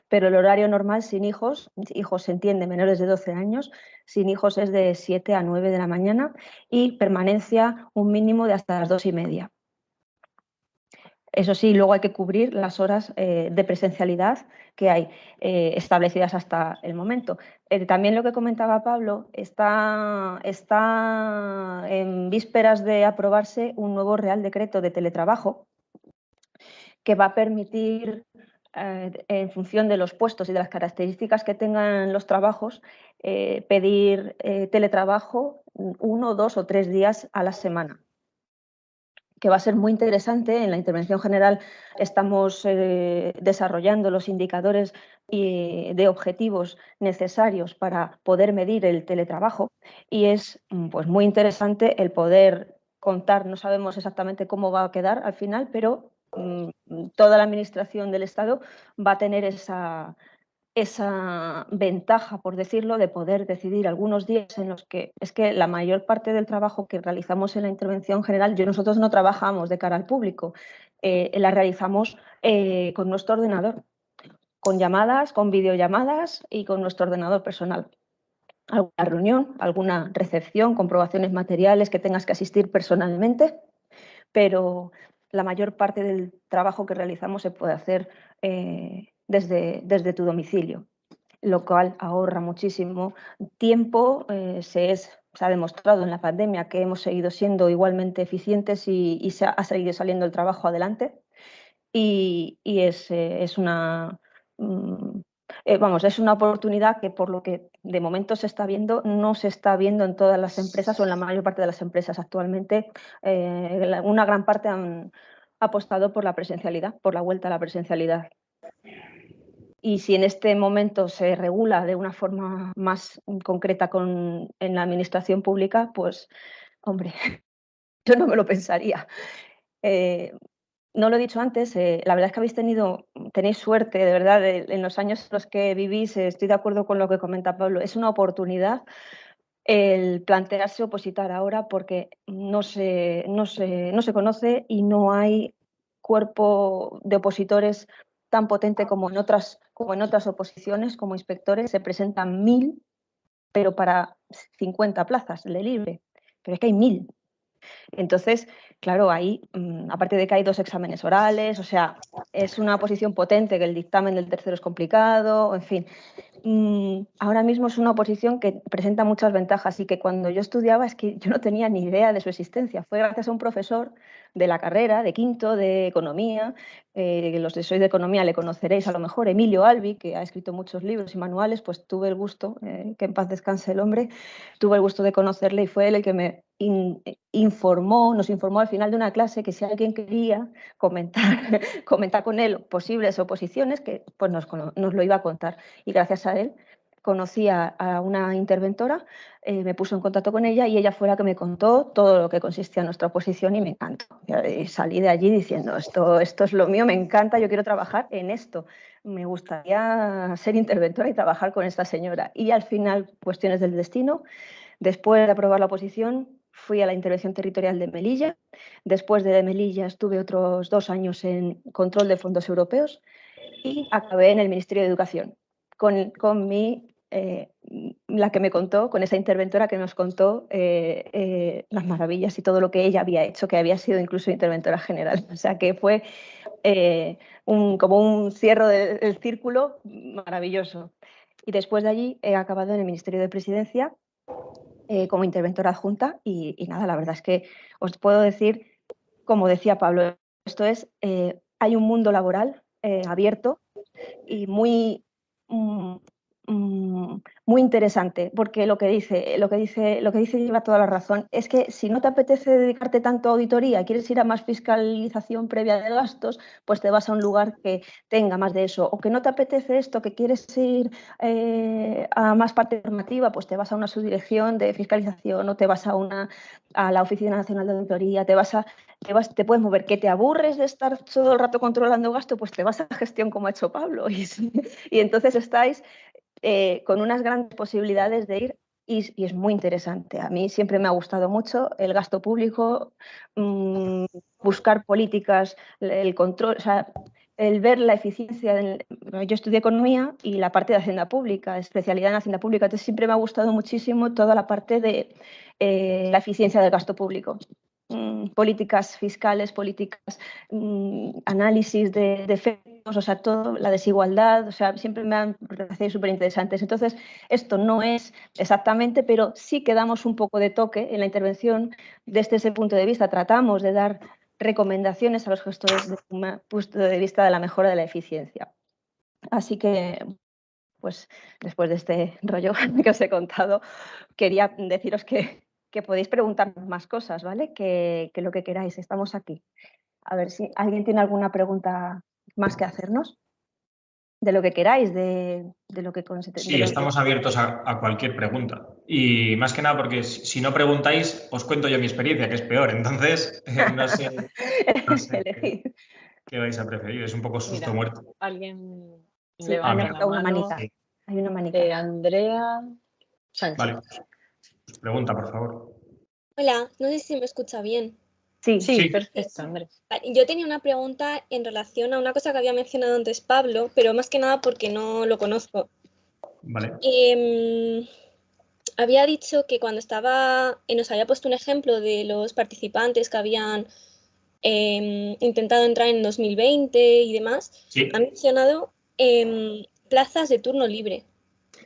Pero el horario normal sin hijos se entiende menores de 12 años, sin hijos es de 7 a 9 de la mañana y permanencia un mínimo de hasta las 2:30. Eso sí, luego hay que cubrir las horas de presencialidad que hay establecidas hasta el momento. También lo que comentaba Pablo, está en vísperas de aprobarse un nuevo Real Decreto de teletrabajo que va a permitir, en función de los puestos y de las características que tengan los trabajos, pedir teletrabajo 1, 2 o 3 días a la semana. que va a ser muy interesante. En la intervención general estamos desarrollando los indicadores de objetivos necesarios para poder medir el teletrabajo y es pues, muy interesante el poder contar, no sabemos exactamente cómo va a quedar al final, pero toda la administración del Estado va a tener esa ventaja, por decirlo, de poder decidir algunos días en los que es que la mayor parte del trabajo que realizamos en la intervención general, nosotros no trabajamos de cara al público, la realizamos con nuestro ordenador, con llamadas, con videollamadas y con nuestro ordenador personal. Alguna reunión, alguna recepción, comprobaciones materiales que tengas que asistir personalmente, pero la mayor parte del trabajo que realizamos se puede hacer desde tu domicilio, lo cual ahorra muchísimo tiempo. Se ha demostrado en la pandemia que hemos seguido siendo igualmente eficientes y ha seguido saliendo el trabajo adelante. Y es una oportunidad que, por lo que de momento se está viendo, no se está viendo en todas las empresas o en la mayor parte de las empresas actualmente. Una gran parte han apostado por la presencialidad, por la vuelta a la presencialidad. Y si en este momento se regula de una forma más concreta en la administración pública, pues, hombre, yo no me lo pensaría. No lo he dicho antes, la verdad es que tenéis suerte, de verdad, en los años en los que vivís, estoy de acuerdo con lo que comenta Pablo, es una oportunidad el plantearse opositar ahora porque no se conoce y no hay cuerpo de opositores tan potente como en otras oposiciones, como inspectores. Se presentan 1000, pero para 50 plazas de libre, pero es que hay 1000. Entonces, claro, ahí, aparte de que hay 2 exámenes orales, o sea, es una oposición potente, que el dictamen del tercero es complicado, en fin. Ahora mismo es una oposición que presenta muchas ventajas y que cuando yo estudiaba es que yo no tenía ni idea de su existencia. Fue gracias a un profesor de la carrera, de quinto, de economía, los que sois de economía le conoceréis a lo mejor, Emilio Albi, que ha escrito muchos libros y manuales, pues tuve el gusto, que en paz descanse el hombre, tuve el gusto de conocerle y fue él el que me nos informó al final de una clase que si alguien quería comentar con él posibles oposiciones, que pues nos lo iba a contar. Y gracias a él conocí a una interventora, me puso en contacto con ella y ella fue la que me contó todo lo que consistía en nuestra oposición y me encantó. Y salí de allí diciendo, esto es lo mío, me encanta, yo quiero trabajar en esto. Me gustaría ser interventora y trabajar con esta señora. Y al final, cuestiones del destino, después de aprobar la oposición, fui a la intervención territorial de Melilla. Después de Melilla estuve otros 2 años en control de fondos europeos y acabé en el Ministerio de Educación con la que me contó, con esa interventora que nos contó las maravillas y todo lo que ella había hecho, que había sido incluso interventora general. O sea que fue como un cierre del círculo maravilloso. Y después de allí he acabado en el Ministerio de Presidencia como interventora adjunta y nada, la verdad es que os puedo decir, como decía Pablo, esto es, hay un mundo laboral abierto y muy interesante, porque lo que dice lleva toda la razón. Es que si no te apetece dedicarte tanto a auditoría, quieres ir a más fiscalización previa de gastos, pues te vas a un lugar que tenga más de eso. O que no te apetece esto, que quieres ir a más parte normativa, pues te vas a una subdirección de fiscalización o te vas a la Oficina Nacional de Auditoría, te puedes mover. Que te aburres de estar todo el rato controlando gasto, pues te vas a gestión como ha hecho Pablo. Y entonces estáis con unas grandes posibilidades de ir y es muy interesante. A mí siempre me ha gustado mucho el gasto público, buscar políticas, el control, o sea, el ver la eficiencia. Yo estudié economía y la parte de Hacienda Pública, especialidad en Hacienda Pública, entonces siempre me ha gustado muchísimo toda la parte de la eficiencia del gasto público. Políticas fiscales, análisis de efectos, o sea, todo, la desigualdad, o sea, siempre me han parecido súper interesantes. Entonces, esto no es exactamente, pero sí que damos un poco de toque en la intervención desde ese punto de vista. Tratamos de dar recomendaciones a los gestores desde un punto de vista de la mejora de la eficiencia. Así que, pues, después de este rollo que os he contado, quería deciros que que podéis preguntarnos más cosas, ¿vale? Que lo que queráis, estamos aquí. A ver si alguien tiene alguna pregunta más que hacernos. De lo que queráis, de lo que Sí, estamos abiertos a cualquier pregunta. Y más que nada porque si no preguntáis, os cuento yo mi experiencia, que es peor. Entonces, no sé qué vais a preferir. Es un poco susto muerto. Alguien Sí, levanta la una mano. manita. Sí. Hay una manita. Andrea Sánchez. Vale. Pues pregunta, por favor. Hola, no sé si me escucha bien. Sí, Sí, perfecto, Andrés. Yo tenía una pregunta en relación a una cosa que había mencionado antes Pablo, pero más que nada porque no lo conozco. Vale. Había dicho que cuando nos había puesto un ejemplo de los participantes que habían intentado entrar en 2020 y demás, Sí. ha mencionado plazas de turno libre.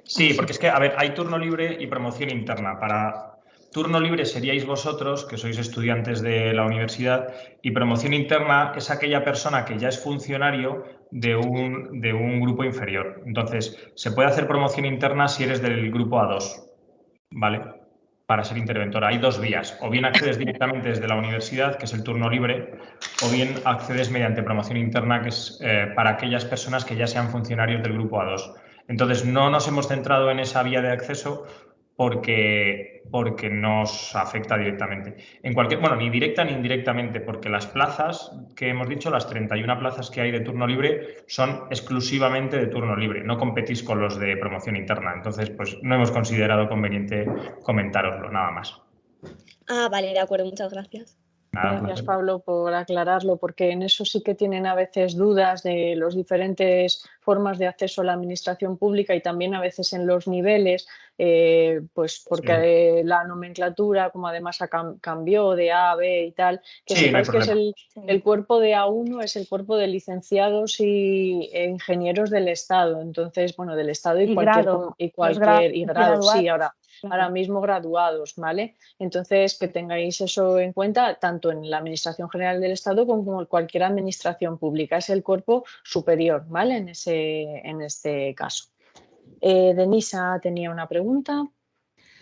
Sí, porque es que, a ver, hay turno libre y promoción interna. Para turno libre seríais vosotros, que sois estudiantes de la universidad, y promoción interna es aquella persona que ya es funcionario de un grupo inferior. Entonces, se puede hacer promoción interna si eres del grupo A2, ¿vale? Para ser interventora. Hay dos vías. O bien accedes directamente desde la universidad, que es el turno libre, o bien accedes mediante promoción interna, que es para aquellas personas que ya sean funcionarios del grupo A2. Entonces, no nos hemos centrado en esa vía de acceso porque nos afecta directamente. Bueno, ni directa ni indirectamente, porque las plazas que hemos dicho, las 31 plazas que hay de turno libre, son exclusivamente de turno libre. No competís con los de promoción interna. Entonces, pues no hemos considerado conveniente comentároslo, nada más. Ah, vale, de acuerdo, muchas gracias. Gracias, Pablo, por aclararlo, porque en eso sí que tienen a veces dudas de las diferentes formas de acceso a la administración pública y también a veces en los niveles, pues porque Sí. la nomenclatura, como además cambió de A a B y tal, que Sí, no hay sepáis que es problema. el cuerpo de A1 es el cuerpo de licenciados e ingenieros del Estado. Entonces, bueno, del Estado y grado, sí, ahora mismo graduados, ¿vale? Entonces, que tengáis eso en cuenta tanto en la Administración General del Estado como en cualquier administración pública. Es el cuerpo superior, ¿vale? En este caso. Denisa tenía una pregunta.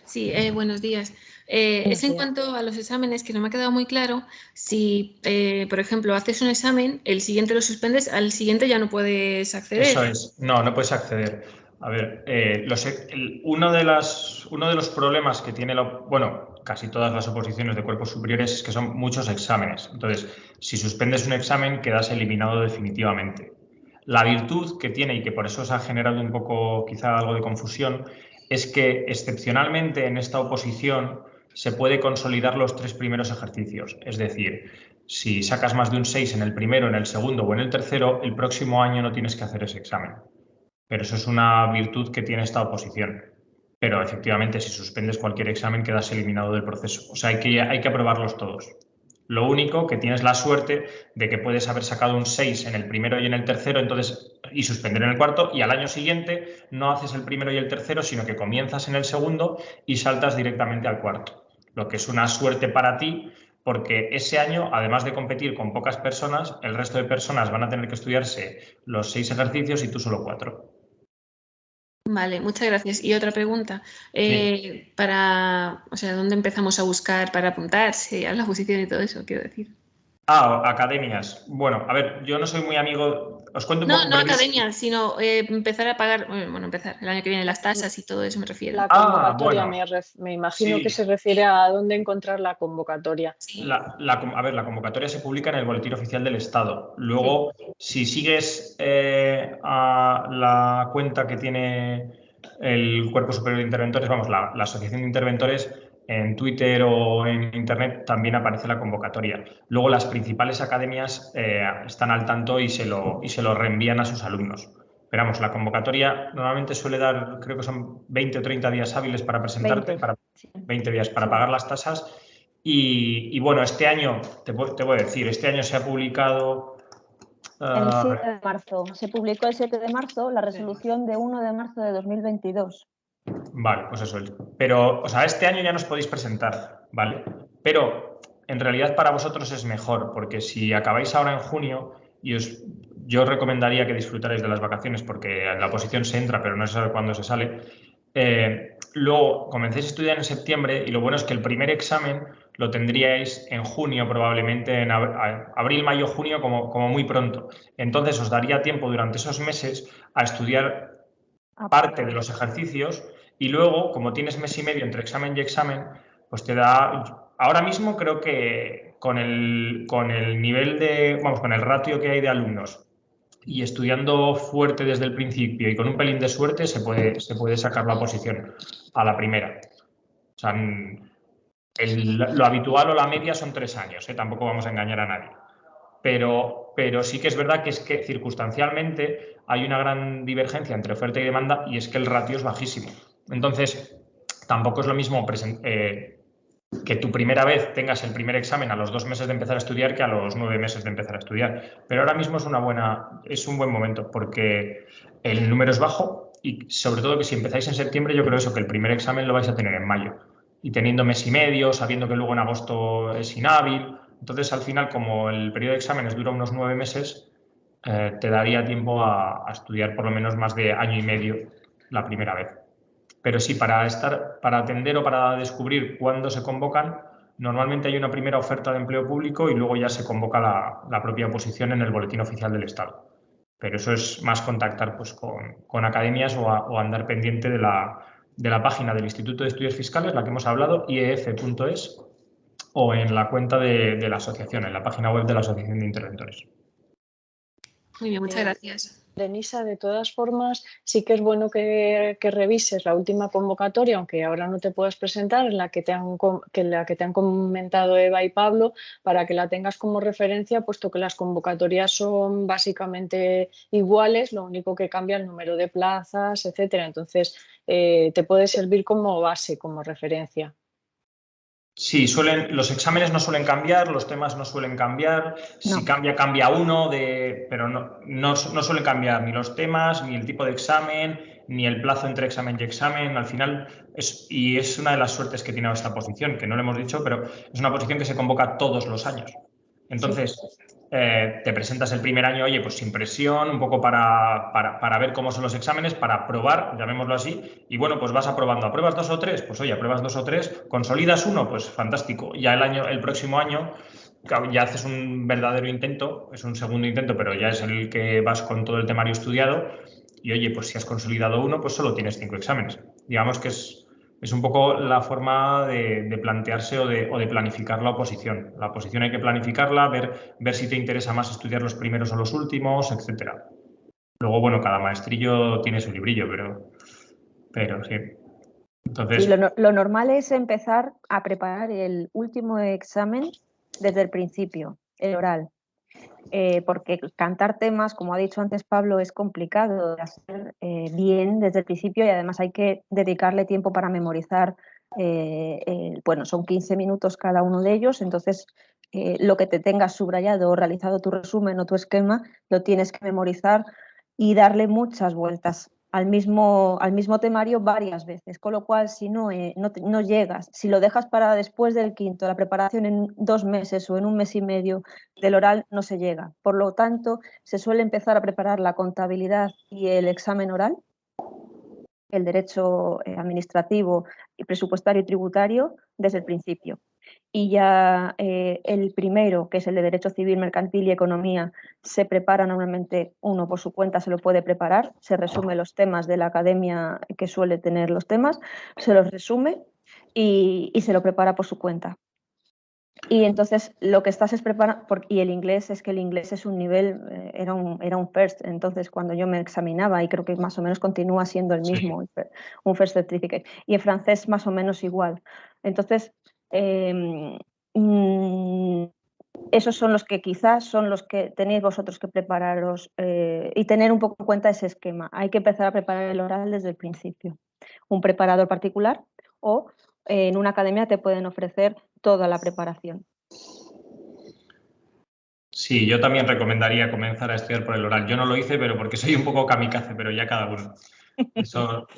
Sí, buenos días. Es en cuanto a los exámenes, que no me ha quedado muy claro. Si, por ejemplo, haces un examen, el siguiente lo suspendes, al siguiente ya no puedes acceder. Eso es, no puedes acceder. A ver, uno de los problemas que tiene, casi todas las oposiciones de cuerpos superiores es que son muchos exámenes. Entonces, si suspendes un examen, quedas eliminado definitivamente. La virtud que tiene, y que por eso os ha generado un poco, quizá algo de confusión, es que excepcionalmente en esta oposición se puede consolidar los 3 primeros ejercicios. Es decir, si sacas más de un 6 en el primero, en el segundo o en el tercero, el próximo año no tienes que hacer ese examen. Pero eso es una virtud que tiene esta oposición. Pero efectivamente, si suspendes cualquier examen, quedas eliminado del proceso. O sea, hay que aprobarlos todos. Lo único que tienes la suerte de que puedes haber sacado un 6 en el primero y en el tercero, y suspender en el cuarto, y al año siguiente no haces el primero y el tercero, sino que comienzas en el segundo y saltas directamente al cuarto. Lo que es una suerte para ti, porque ese año, además de competir con pocas personas, el resto de personas van a tener que estudiarse los 6 ejercicios y tú solo 4. Vale, muchas gracias. Y otra pregunta, Sí. ¿dónde empezamos a buscar para apuntarse a la oposición y todo eso, quiero decir? Academias. Bueno, a ver, yo no soy muy amigo. Os cuento un poco. No academias, sino empezar a pagar, empezar el año que viene las tasas y todo eso me refiero. La convocatoria, bueno, me imagino sí. que se refiere a dónde encontrar la convocatoria. Sí. La convocatoria se publica en el Boletín Oficial del Estado. Luego, si sigues a la cuenta que tiene el Cuerpo Superior de Interventores, la Asociación de Interventores, en Twitter o en Internet también aparece la convocatoria. Luego, las principales academias están al tanto y se lo reenvían a sus alumnos. Pero vamos, la convocatoria normalmente suele dar, creo que son 20 o 30 días hábiles para presentarte, 20 días para pagar las tasas. Y bueno, este año, te voy a decir, este año se ha publicado... El 7 de marzo. Se publicó el 7 de marzo la resolución de 1 de marzo de 2022. Vale, pues eso. Pero, este año ya nos podéis presentar, ¿vale? Pero en realidad para vosotros es mejor, porque si acabáis ahora en junio, yo os recomendaría que disfrutarais de las vacaciones, porque en la oposición se entra, pero no se sabe cuándo se sale. Luego comencéis a estudiar en septiembre y lo bueno es que el primer examen lo tendríais en junio probablemente, en abril, mayo, junio como muy pronto. Entonces os daría tiempo durante esos meses a estudiar parte de los ejercicios y luego, como tienes mes y medio entre examen y examen, pues te da... Ahora mismo creo que con el nivel de... Vamos, con el ratio que hay de alumnos y estudiando fuerte desde el principio y con un pelín de suerte se puede sacar la oposición a la primera. O sea, lo habitual o la media son 3 años, tampoco vamos a engañar a nadie. Pero sí que es verdad que es que circunstancialmente hay una gran divergencia entre oferta y demanda y es que el ratio es bajísimo. Entonces, tampoco es lo mismo que tu primera vez tengas el primer examen a los 2 meses de empezar a estudiar que a los 9 meses de empezar a estudiar. Pero ahora mismo es un buen momento porque el número es bajo y sobre todo que si empezáis en septiembre, yo creo eso, que el primer examen lo vais a tener en mayo. Y teniendo mes y medio, sabiendo que luego en agosto es inhábil. Entonces, al final, como el periodo de exámenes dura unos 9 meses, te daría tiempo a estudiar por lo menos más de año y medio la primera vez. Pero sí, para atender o para descubrir cuándo se convocan, normalmente hay una primera oferta de empleo público y luego ya se convoca la propia oposición en el Boletín Oficial del Estado. Pero eso es más contactar pues, con academias o andar pendiente de la página del Instituto de Estudios Fiscales, la que hemos hablado, ief.es, o en la cuenta de la asociación, en la página web de la Asociación de Interventores. Muy bien, muchas gracias. Denisa, de todas formas, sí que es bueno que revises la última convocatoria, aunque ahora no te puedas presentar, en la que te han comentado Eva y Pablo, para que la tengas como referencia, puesto que las convocatorias son básicamente iguales, lo único que cambia el número de plazas, etcétera. Entonces, te puede servir como base, como referencia. Sí, los exámenes no suelen cambiar, los temas no suelen cambiar. Si No. cambia uno, pero no suelen cambiar ni los temas, ni el tipo de examen, ni el plazo entre examen y examen. Al final, es una de las suertes que tiene esta posición, que no lo hemos dicho, pero es una posición que se convoca todos los años. Entonces, te presentas el primer año, oye, pues sin presión, un poco para ver cómo son los exámenes, para probar, llamémoslo así, y bueno, pues vas aprobando. ¿Apruebas 2 o 3? Pues oye, apruebas 2 o 3, consolidas uno, pues fantástico. Ya el próximo año ya haces un verdadero intento, es un segundo intento, pero ya es el que vas con todo el temario estudiado, y oye, pues si has consolidado uno, pues solo tienes 5 exámenes. Digamos que es un poco la forma de plantearse o de planificar la oposición. La oposición hay que planificarla, ver si te interesa más estudiar los primeros o los últimos, etcétera. Luego, bueno, cada maestrillo tiene su librillo, pero sí. Entonces, sí, lo normal es empezar a preparar el último examen desde el principio, el oral. Porque cantar temas, como ha dicho antes Pablo, es complicado de hacer bien desde el principio y además hay que dedicarle tiempo para memorizar. Bueno, son 15 minutos cada uno de ellos, entonces lo que te tengas subrayado o realizado tu resumen o tu esquema lo tienes que memorizar y darle muchas vueltas al mismo temario varias veces, con lo cual si no llegas, si lo dejas para después del quinto, la preparación en 2 meses o en 1 mes y medio del oral, no se llega. Por lo tanto, se suele empezar a preparar la contabilidad y el examen oral, el derecho administrativo y presupuestario y tributario desde el principio. Y ya el primero, que es el de Derecho Civil, Mercantil y Economía, se prepara normalmente uno por su cuenta, se lo puede preparar, se resume los temas de la academia que suele tener los temas, se los resume y se lo prepara por su cuenta. Y entonces lo que estás es preparando, y el inglés es un nivel, era un first, entonces cuando yo me examinaba, y creo que más o menos continúa siendo el mismo, sí, un first certificate, y en francés más o menos igual. Entonces, esos son los que quizás son los que tenéis vosotros que prepararos y tener un poco en cuenta ese esquema. Hay que empezar a preparar el oral desde el principio. Un preparador particular o en una academia te pueden ofrecer toda la preparación. Sí, yo también recomendaría comenzar a estudiar por el oral. Yo no lo hice, pero porque soy un poco kamikaze, pero ya cada uno.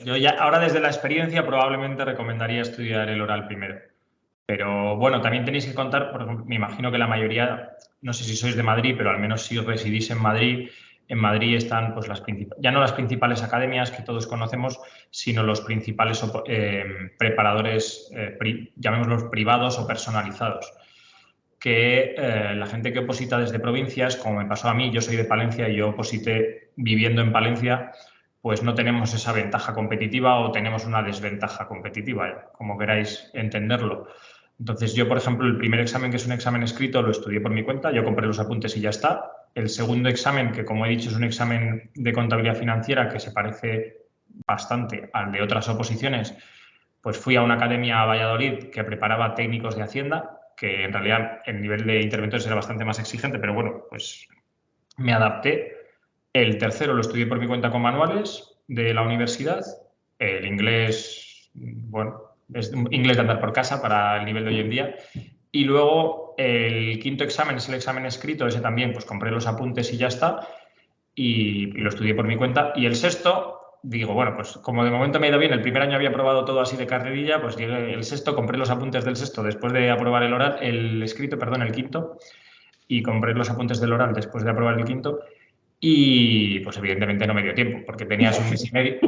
Yo ya, ahora desde la experiencia probablemente recomendaría estudiar el oral primero. Pero bueno, también tenéis que contar, por ejemplo, me imagino que la mayoría, no sé si sois de Madrid, pero al menos si residís en Madrid, En Madrid están pues, ya no las principales academias que todos conocemos, sino los principales preparadores, llamémoslos privados o personalizados. Que la gente que oposita desde provincias, como me pasó a mí, yo soy de Palencia y yo oposité viviendo en Palencia, pues no tenemos esa ventaja competitiva o tenemos una desventaja competitiva, como queráis entenderlo. Entonces yo, por ejemplo, el primer examen, que es un examen escrito, lo estudié por mi cuenta, yo compré los apuntes y ya está. El segundo examen, que como he dicho es un examen de contabilidad financiera que se parece bastante al de otras oposiciones, pues fui a una academia a Valladolid que preparaba técnicos de Hacienda, que en realidad el nivel de interventores era bastante más exigente, pero bueno, pues me adapté. El tercero lo estudié por mi cuenta con manuales de la universidad. El inglés, bueno, es inglés de andar por casa para el nivel de hoy en día. Y luego el quinto examen es el examen escrito, ese también, pues compré los apuntes y ya está. Y lo estudié por mi cuenta. Y el sexto, digo, bueno, pues como de momento me ha ido bien, el primer año había probado todo así de carrerilla, pues llegué el sexto, compré los apuntes del sexto después de aprobar el escrito, perdón, el quinto, y compré los apuntes del oral después de aprobar el quinto. Y pues evidentemente no me dio tiempo, porque tenías un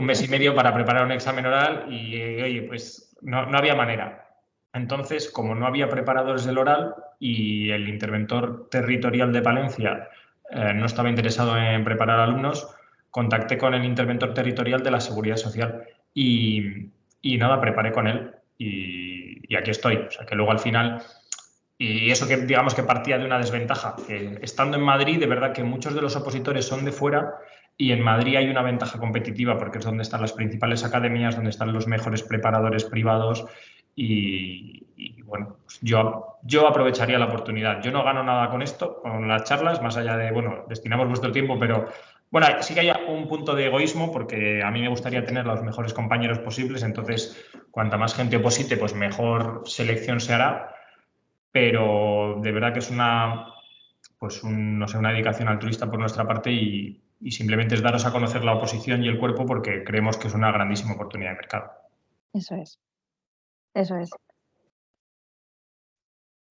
mes y medio para preparar un examen oral y, oye, pues no había manera. Entonces, como no había preparadores del oral y el interventor territorial de Palencia no estaba interesado en preparar alumnos, contacté con el interventor territorial de la Seguridad Social y nada, preparé con él y aquí estoy. O sea, que luego al final... Y eso que digamos que partía de una desventaja, que estando en Madrid, de verdad que muchos de los opositores son de fuera y en Madrid hay una ventaja competitiva porque es donde están las principales academias, donde están los mejores preparadores privados y bueno, pues yo aprovecharía la oportunidad. Yo no gano nada con esto, con las charlas, más allá de, bueno, destinamos vuestro tiempo, pero bueno, sí que hay un punto de egoísmo porque a mí me gustaría tener los mejores compañeros posibles, entonces cuanta más gente oposite, pues mejor selección se hará. Pero de verdad que es no sé, una dedicación altruista por nuestra parte y simplemente es daros a conocer la oposición y el cuerpo porque creemos que es una grandísima oportunidad de mercado. Eso es. Eso es.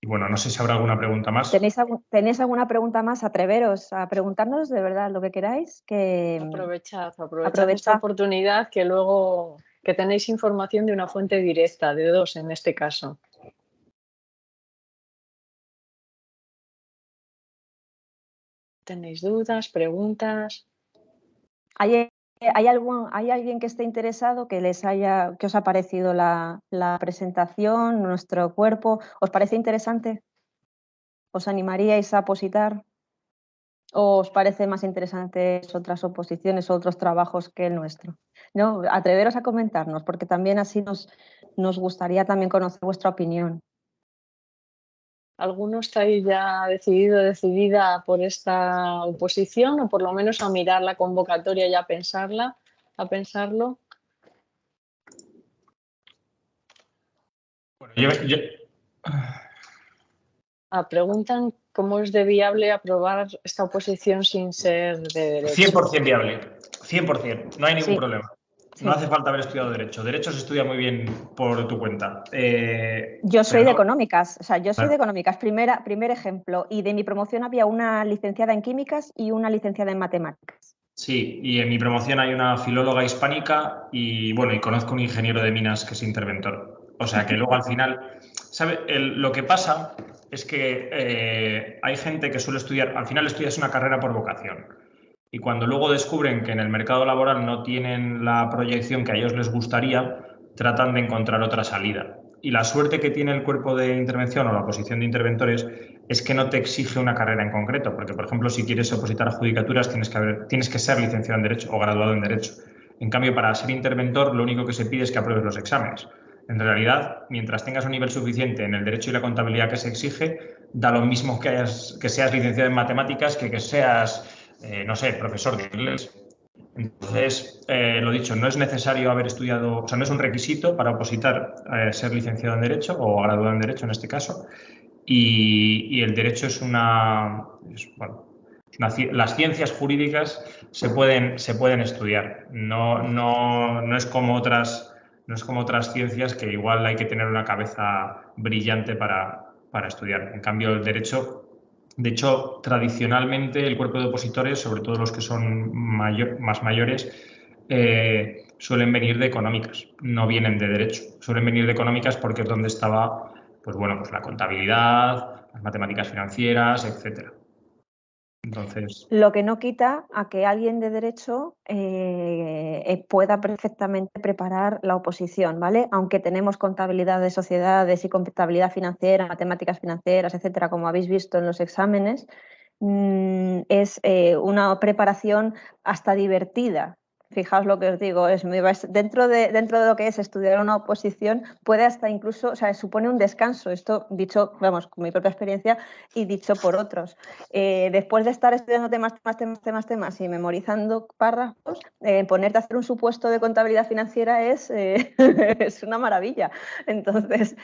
Y bueno, no sé si habrá alguna pregunta más. ¿Tenéis alguna pregunta más? Atreveros a preguntarnos de verdad lo que queráis. Aprovechad esta oportunidad que luego que tenéis información de una fuente directa, de dos en este caso. ¿Tenéis dudas, preguntas? ¿Hay alguien que esté interesado, que os ha parecido la presentación, nuestro cuerpo? ¿Os parece interesante? ¿Os animaríais a opositar? ¿O os parece más interesantes otras oposiciones o otros trabajos que el nuestro? No, atreveros a comentarnos, porque también así nos gustaría también conocer vuestra opinión. ¿Alguno estáis ya decidida por esta oposición o por lo menos a mirar la convocatoria y a pensarlo? Bueno, preguntan cómo es de viable aprobar esta oposición sin ser de derecho. 100% viable, 100%, no hay ningún problema. No hace falta haber estudiado Derecho. Derecho se estudia muy bien por tu cuenta. Yo soy de Económicas, soy de Económicas, primer ejemplo. Y de mi promoción había una licenciada en Químicas y una licenciada en Matemáticas. Sí, y en mi promoción hay una filóloga hispánica y bueno, y conozco un ingeniero de minas que es interventor. O sea que luego al final, ¿sabe? Lo que pasa es que hay gente que suele estudiar, al final estudias una carrera por vocación. Y cuando luego descubren que en el mercado laboral no tienen la proyección que a ellos les gustaría, tratan de encontrar otra salida. Y la suerte que tiene el cuerpo de intervención o la oposición de interventores es que no te exige una carrera en concreto, porque, por ejemplo, si quieres opositar a judicaturas tienes que ser licenciado en Derecho o graduado en Derecho. En cambio, para ser interventor, lo único que se pide es que apruebes los exámenes. En realidad, mientras tengas un nivel suficiente en el Derecho y la contabilidad que se exige, da lo mismo que seas licenciado en Matemáticas que seas... no sé, profesor de inglés. Entonces, lo dicho, no es necesario haber estudiado, o sea, no es un requisito para opositar ser licenciado en Derecho o graduado en Derecho en este caso. Y el Derecho es las ciencias jurídicas se pueden estudiar. No es como otras ciencias que igual hay que tener una cabeza brillante para estudiar. En cambio, el Derecho De hecho, tradicionalmente el cuerpo de opositores, sobre todo los que son más mayores, suelen venir de económicas, no vienen de derecho. Suelen venir de económicas porque es donde estaba, pues bueno, pues la contabilidad, las matemáticas financieras, etcétera. Entonces, lo que no quita a que alguien de derecho pueda perfectamente preparar la oposición, ¿vale? Aunque tenemos contabilidad de sociedades y contabilidad financiera, matemáticas financieras, etcétera, como habéis visto en los exámenes, es una preparación hasta divertida. Fijaos lo que os digo, dentro de lo que es estudiar una oposición, puede hasta incluso, o sea, supone un descanso, esto dicho, vamos, con mi propia experiencia y dicho por otros. Después de estar estudiando temas y memorizando párrafos, ponerte a hacer un supuesto de contabilidad financiera es, es una maravilla. Entonces,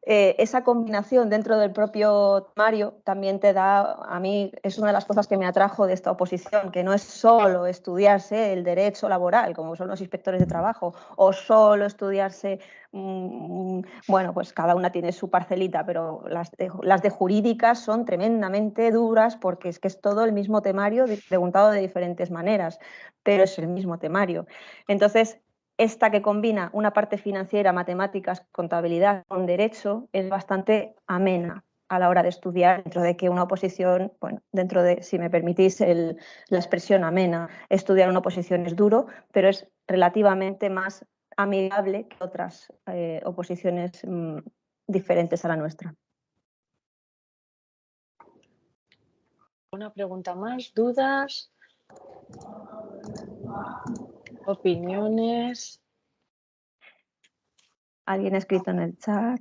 esa combinación dentro del propio temario también te da, a mí es una de las cosas que me atrajo de esta oposición, que no es solo estudiarse el derecho laboral, como son los inspectores de trabajo, o solo estudiarse, bueno, pues cada una tiene su parcelita, pero las de jurídicas son tremendamente duras porque es que es todo el mismo temario preguntado de diferentes maneras, pero es el mismo temario. Entonces, esta que combina una parte financiera, matemáticas, contabilidad con derecho es bastante amena a la hora de estudiar, dentro de que una oposición, bueno, dentro de, si me permitís la expresión amena, estudiar una oposición es duro, pero es relativamente más amigable que otras oposiciones diferentes a la nuestra. Una pregunta más, dudas, opiniones. ¿Alguien ha escrito en el chat?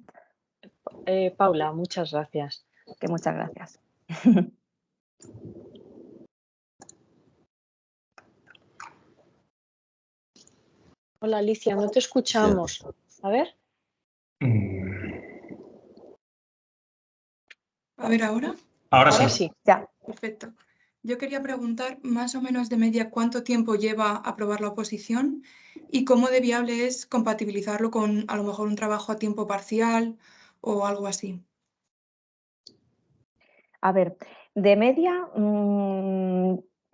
Paula, muchas gracias. Que muchas gracias. Hola Alicia, no te escuchamos. A ver. A ver, ¿ahora? Ahora Sí. Ya. Perfecto. Yo quería preguntar más o menos de media cuánto tiempo lleva aprobar la oposición y cómo de viable es compatibilizarlo con a lo mejor un trabajo a tiempo parcial o algo así. A ver, de media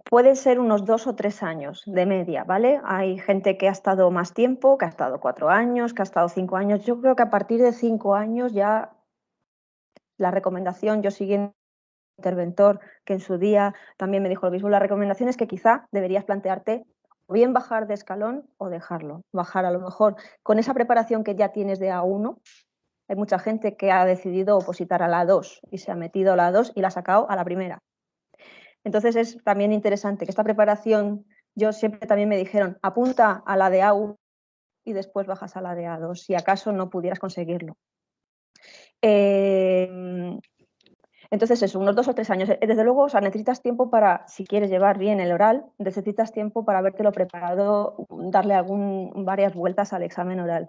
puede ser unos 2 o 3 años de media, ¿vale? Hay gente que ha estado más tiempo, que ha estado 4 años, que ha estado 5 años. Yo creo que a partir de 5 años ya la recomendación, yo siguiendo interventor que en su día también me dijo lo mismo, la recomendación es que quizá deberías plantearte o bien bajar de escalón o dejarlo. Bajar a lo mejor con esa preparación que ya tienes de A1. Hay mucha gente que ha decidido opositar a la A2 y se ha metido a la A2 y la ha sacado a la primera. Entonces es también interesante que esta preparación, yo siempre también me dijeron, apunta a la de A1 y después bajas a la de A2, si acaso no pudieras conseguirlo. Entonces eso, unos 2 o 3 años. Desde luego, o sea, necesitas tiempo para, si quieres llevar bien el oral, necesitas tiempo para habértelo preparado, darle varias vueltas al examen oral.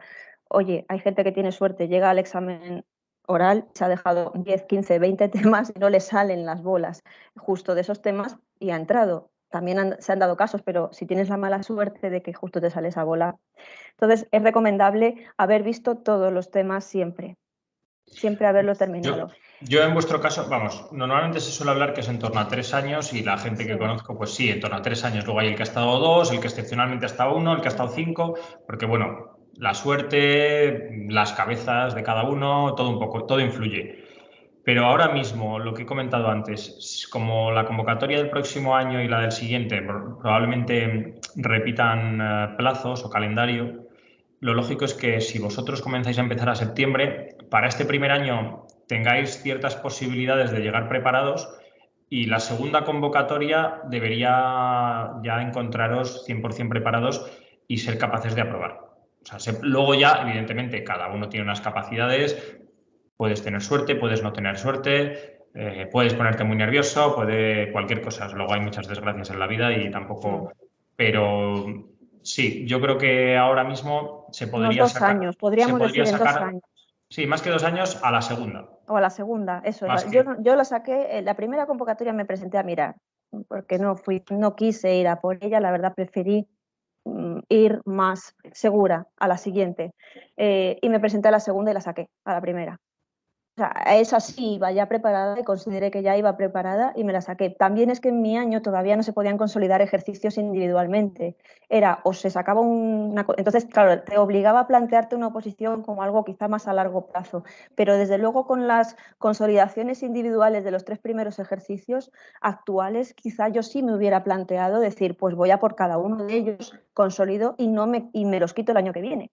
Oye, hay gente que tiene suerte, llega al examen oral, se ha dejado 10, 15, 20 temas y no le salen las bolas justo de esos temas y ha entrado. También se han dado casos, pero si tienes la mala suerte de que justo te sale esa bola. Entonces, es recomendable haber visto todos los temas siempre haberlo terminado. Yo en vuestro caso, vamos, normalmente se suele hablar que es en torno a 3 años y la gente que conozco, pues sí, en torno a 3 años. Luego hay el que ha estado 2, el que excepcionalmente ha estado 1, el que ha estado 5, porque bueno, la suerte, las cabezas de cada uno, todo un poco, todo influye. Pero ahora mismo, lo que he comentado antes, como la convocatoria del próximo año y la del siguiente probablemente repitan plazos o calendario, lo lógico es que si vosotros comenzáis a empezar a septiembre, para este primer año tengáis ciertas posibilidades de llegar preparados y la segunda convocatoria debería ya encontraros 100% preparados y ser capaces de aprobar. O sea, luego ya, evidentemente, cada uno tiene unas capacidades, puedes tener suerte, puedes no tener suerte, puedes ponerte muy nervioso, puede cualquier cosa. Luego hay muchas desgracias en la vida y tampoco... Pero sí, yo creo que ahora mismo se podría unos 2 sacar... años, podríamos decir en 2 años. Sí, más que 2 años, a la segunda. O a la segunda, eso. Yo la saqué, la primera convocatoria me presenté a mirar, porque no quise ir a por ella, la verdad preferí ir más segura a la siguiente. Y me presenté a la segunda y la saqué a la primera. sea, esa sí iba ya preparada y consideré que ya iba preparada y me la saqué. También es que en mi año todavía no se podían consolidar ejercicios individualmente. Era o se sacaba entonces, claro, te obligaba a plantearte una oposición como algo quizá más a largo plazo. Pero desde luego con las consolidaciones individuales de los 3 primeros ejercicios actuales, quizá yo sí me hubiera planteado decir, pues voy a por cada uno de ellos, consolido y me los quito el año que viene.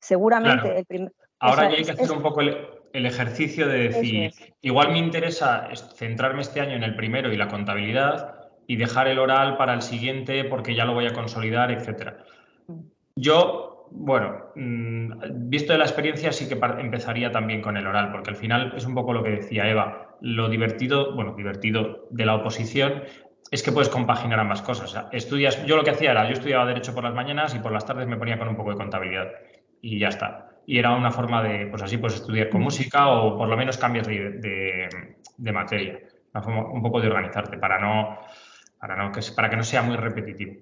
Seguramente Claro. el primer... Ahora ya hay que hacer un poco el ejercicio de decir, igual me interesa centrarme este año en el primero y la contabilidad y dejar el oral para el siguiente porque ya lo voy a consolidar, etcétera. Yo, bueno, visto de la experiencia sí que empezaría también con el oral, porque al final es un poco lo que decía Eva, lo divertido de la oposición es que puedes compaginar ambas cosas. O sea, yo lo que hacía era, yo estudiaba Derecho por las mañanas y por las tardes me ponía con un poco de contabilidad y ya está. Y era una forma de, pues así, pues estudiar con música o por lo menos cambios de materia. Una forma un poco de organizarte para que no sea muy repetitivo.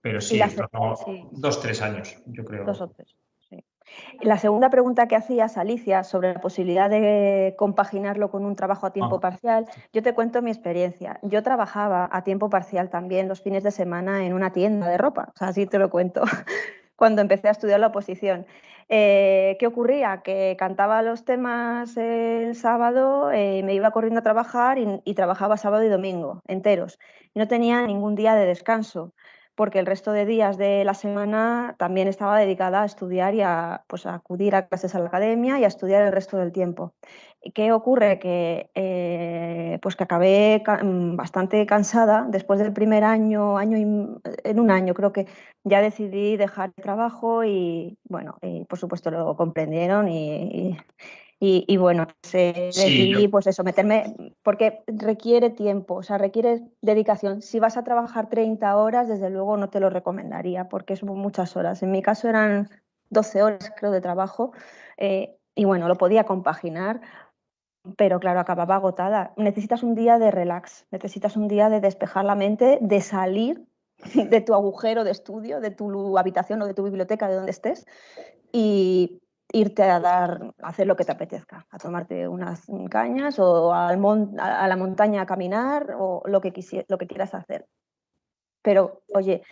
Pero sí, en torno a 2-3 años, yo creo. 2 o 3, sí. La segunda pregunta que hacías, Alicia, sobre la posibilidad de compaginarlo con un trabajo a tiempo parcial, yo te cuento mi experiencia. Yo trabajaba a tiempo parcial también los fines de semana en una tienda de ropa, o sea, así te lo cuento, cuando empecé a estudiar la oposición. ¿Qué ocurría? Que cantaba los temas el sábado, me iba corriendo a trabajar y trabajaba sábado y domingo enteros. Y no tenía ningún día de descanso, porque el resto de días de la semana también estaba dedicada a estudiar y pues, a acudir a clases a la academia y a estudiar el resto del tiempo. ¿Qué ocurre? Pues que acabé bastante cansada después del primer en un año creo que ya decidí dejar el trabajo y, bueno, por supuesto lo comprendieron y bueno, decidí pues eso, meterme, porque requiere tiempo, o sea, requiere dedicación. Si vas a trabajar 30 horas, desde luego no te lo recomendaría, porque son muchas horas. En mi caso eran 12 horas, creo, de trabajo, y bueno, lo podía compaginar, pero claro, acababa agotada. Necesitas un día de relax, necesitas un día de despejar la mente, de salir de tu agujero de estudio, de tu habitación o de tu biblioteca, de donde estés, y irte a hacer lo que te apetezca, a tomarte unas cañas o a la montaña a caminar o lo que quieras hacer. Pero, oye,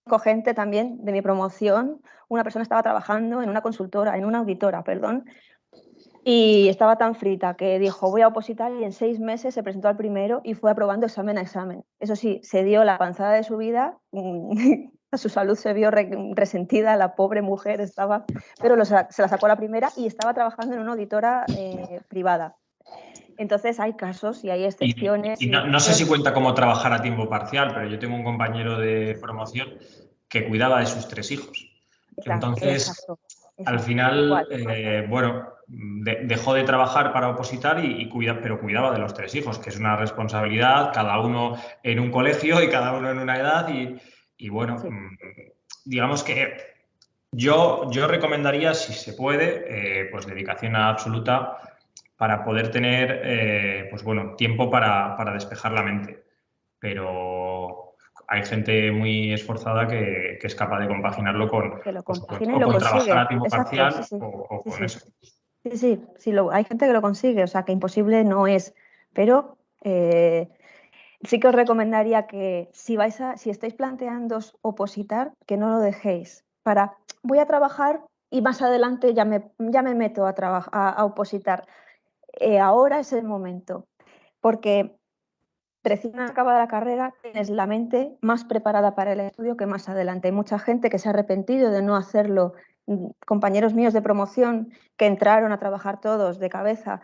conozco gente también de mi promoción, una persona estaba trabajando en una auditora, perdón, y estaba tan frita que dijo, voy a opositar, y en 6 meses se presentó al primero y fue aprobando examen a examen. Eso sí, se dio la panzada de su vida, su salud se vio resentida, la pobre mujer estaba, pero se la sacó a la primera y estaba trabajando en una auditora privada. Entonces hay casos y hay excepciones. No sé si cuenta como trabajar a tiempo parcial, pero yo tengo un compañero de promoción que cuidaba de sus 3 hijos. Entonces, exacto. Al final, bueno, dejó de trabajar para opositar pero cuidaba de los 3 hijos, que es una responsabilidad, cada uno en un colegio y cada uno en una edad. Y bueno, sí. Digamos que yo recomendaría, si se puede, pues dedicación absoluta para poder tener, pues bueno, tiempo para despejar la mente. Pero hay gente muy esforzada que es capaz de compaginarlo con trabajar a tiempo parcial o con eso. Sí, hay gente que lo consigue, o sea, que imposible no es, pero sí que os recomendaría que si estáis planteándoos opositar, que no lo dejéis. Voy a trabajar y más adelante ya me meto a opositar. Ahora es el momento, porque recién acabada la carrera tienes la mente más preparada para el estudio que más adelante. Hay mucha gente que se ha arrepentido de no hacerlo. Compañeros míos de promoción que entraron a trabajar todos de cabeza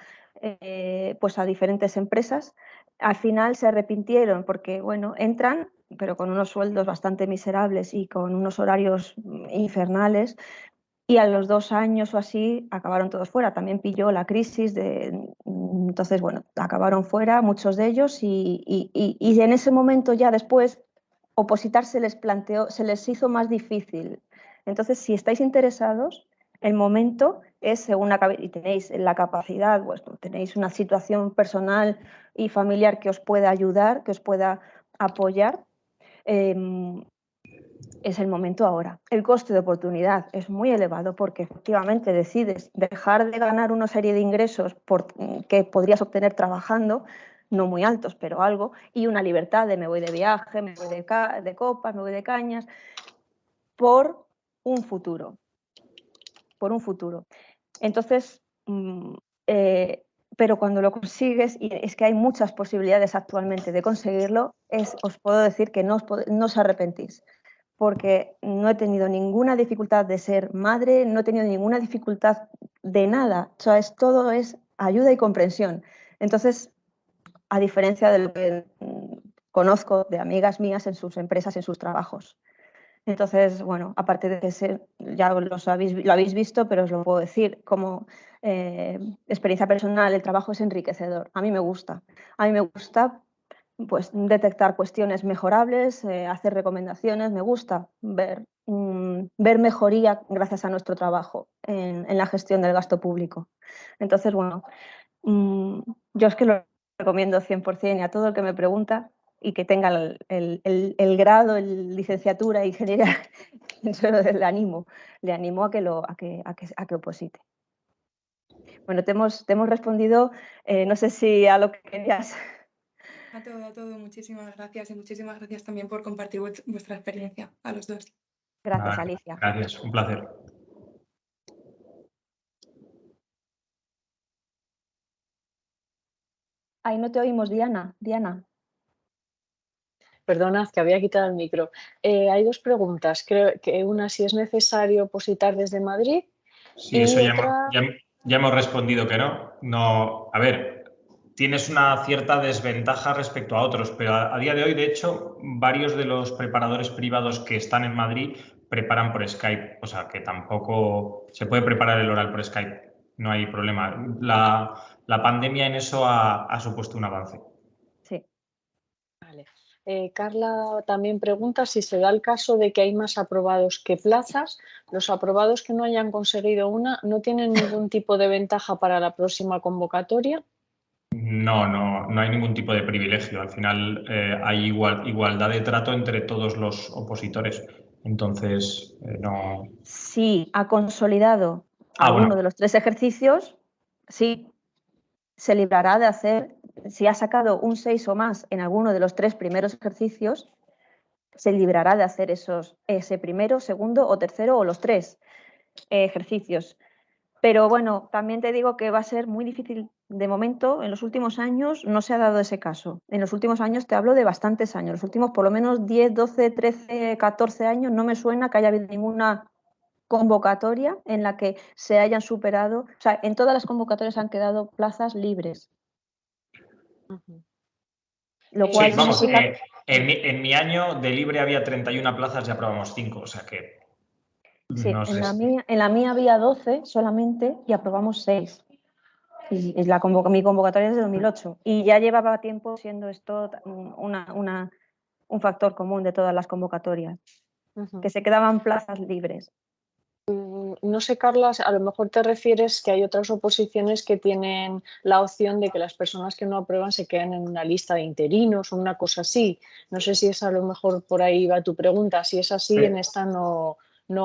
pues a diferentes empresas, al final se arrepintieron porque, bueno, entran, pero con unos sueldos bastante miserables y con unos horarios infernales, y a los 2 años o así acabaron todos fuera. También pilló la crisis, entonces, bueno, acabaron fuera muchos de ellos y en ese momento ya después opositar se les hizo más difícil. Entonces, si estáis interesados, el momento es y tenéis la capacidad, pues, tenéis una situación personal y familiar que os pueda ayudar, que os pueda apoyar, es el momento ahora. El coste de oportunidad es muy elevado porque efectivamente decides dejar de ganar una serie de ingresos que podrías obtener trabajando, no muy altos, pero algo, y una libertad de me voy de viaje, me voy de copas, me voy de cañas, por un futuro. Por un futuro. Entonces, pero cuando lo consigues, y es que hay muchas posibilidades actualmente de conseguirlo, os puedo decir que no os arrepentís, porque no he tenido ninguna dificultad de ser madre, no he tenido ninguna dificultad de nada, o sea, todo es ayuda y comprensión. Entonces, a diferencia de lo que conozco de amigas mías en sus empresas, en sus trabajos. Entonces, bueno, aparte de ser, ya lo habéis visto, pero os lo puedo decir, como experiencia personal, el trabajo es enriquecedor. A mí me gusta. A mí me gusta pues, detectar cuestiones mejorables, hacer recomendaciones, me gusta ver mejoría gracias a nuestro trabajo en la gestión del gasto público. Entonces, bueno, yo es que lo recomiendo 100% y a todo el que me pregunta y que tenga el grado, licenciatura, ingeniería, le animo a que oposite. Bueno, te hemos respondido, no sé si a lo que querías. A todo. Muchísimas gracias y muchísimas gracias también por compartir vuestra experiencia a los dos. Gracias, Alicia. Gracias, un placer. Ahí no te oímos, Diana. Perdonad, que había quitado el micro. Hay dos preguntas. Creo que una, si es necesario opositar desde Madrid. Sí, eso ya hemos respondido que no. No, a ver, tienes una cierta desventaja respecto a otros, pero a día de hoy, de hecho, varios de los preparadores privados que están en Madrid preparan por Skype, o sea que tampoco se puede preparar el oral por Skype, no hay problema. La pandemia en eso ha supuesto un avance. Sí. Vale. Carla también pregunta si se da el caso de que hay más aprobados que plazas. Los aprobados que no hayan conseguido una, ¿no tienen ningún tipo de ventaja para la próxima convocatoria? No hay ningún tipo de privilegio. Al final hay igualdad de trato entre todos los opositores. Entonces, no. Si ha consolidado alguno de los 3 ejercicios, sí, se librará de hacer, si ha sacado un 6 o más en alguno de los 3 primeros ejercicios, se librará de hacer ese primero, segundo o tercero o los 3 ejercicios. Pero bueno, también te digo que va a ser muy difícil. De momento, en los últimos años no se ha dado ese caso. En los últimos años te hablo de bastantes años. Los últimos por lo menos 10, 12, 13, 14 años no me suena que haya habido ninguna convocatoria en la que se hayan superado. O sea, en todas las convocatorias han quedado plazas libres. Lo cual sí, vamos, en mi año de libre había 31 plazas y aprobamos 5, o sea que... Sí, no sé. En la mía había 12 solamente y aprobamos 6. Y mi convocatoria es de 2008 y ya llevaba tiempo siendo esto un factor común de todas las convocatorias, que se quedaban plazas libres. No sé, Carla, a lo mejor te refieres que hay otras oposiciones que tienen la opción de que las personas que no aprueban se queden en una lista de interinos o una cosa así. No sé si es a lo mejor por ahí va tu pregunta. Si es así, en esta no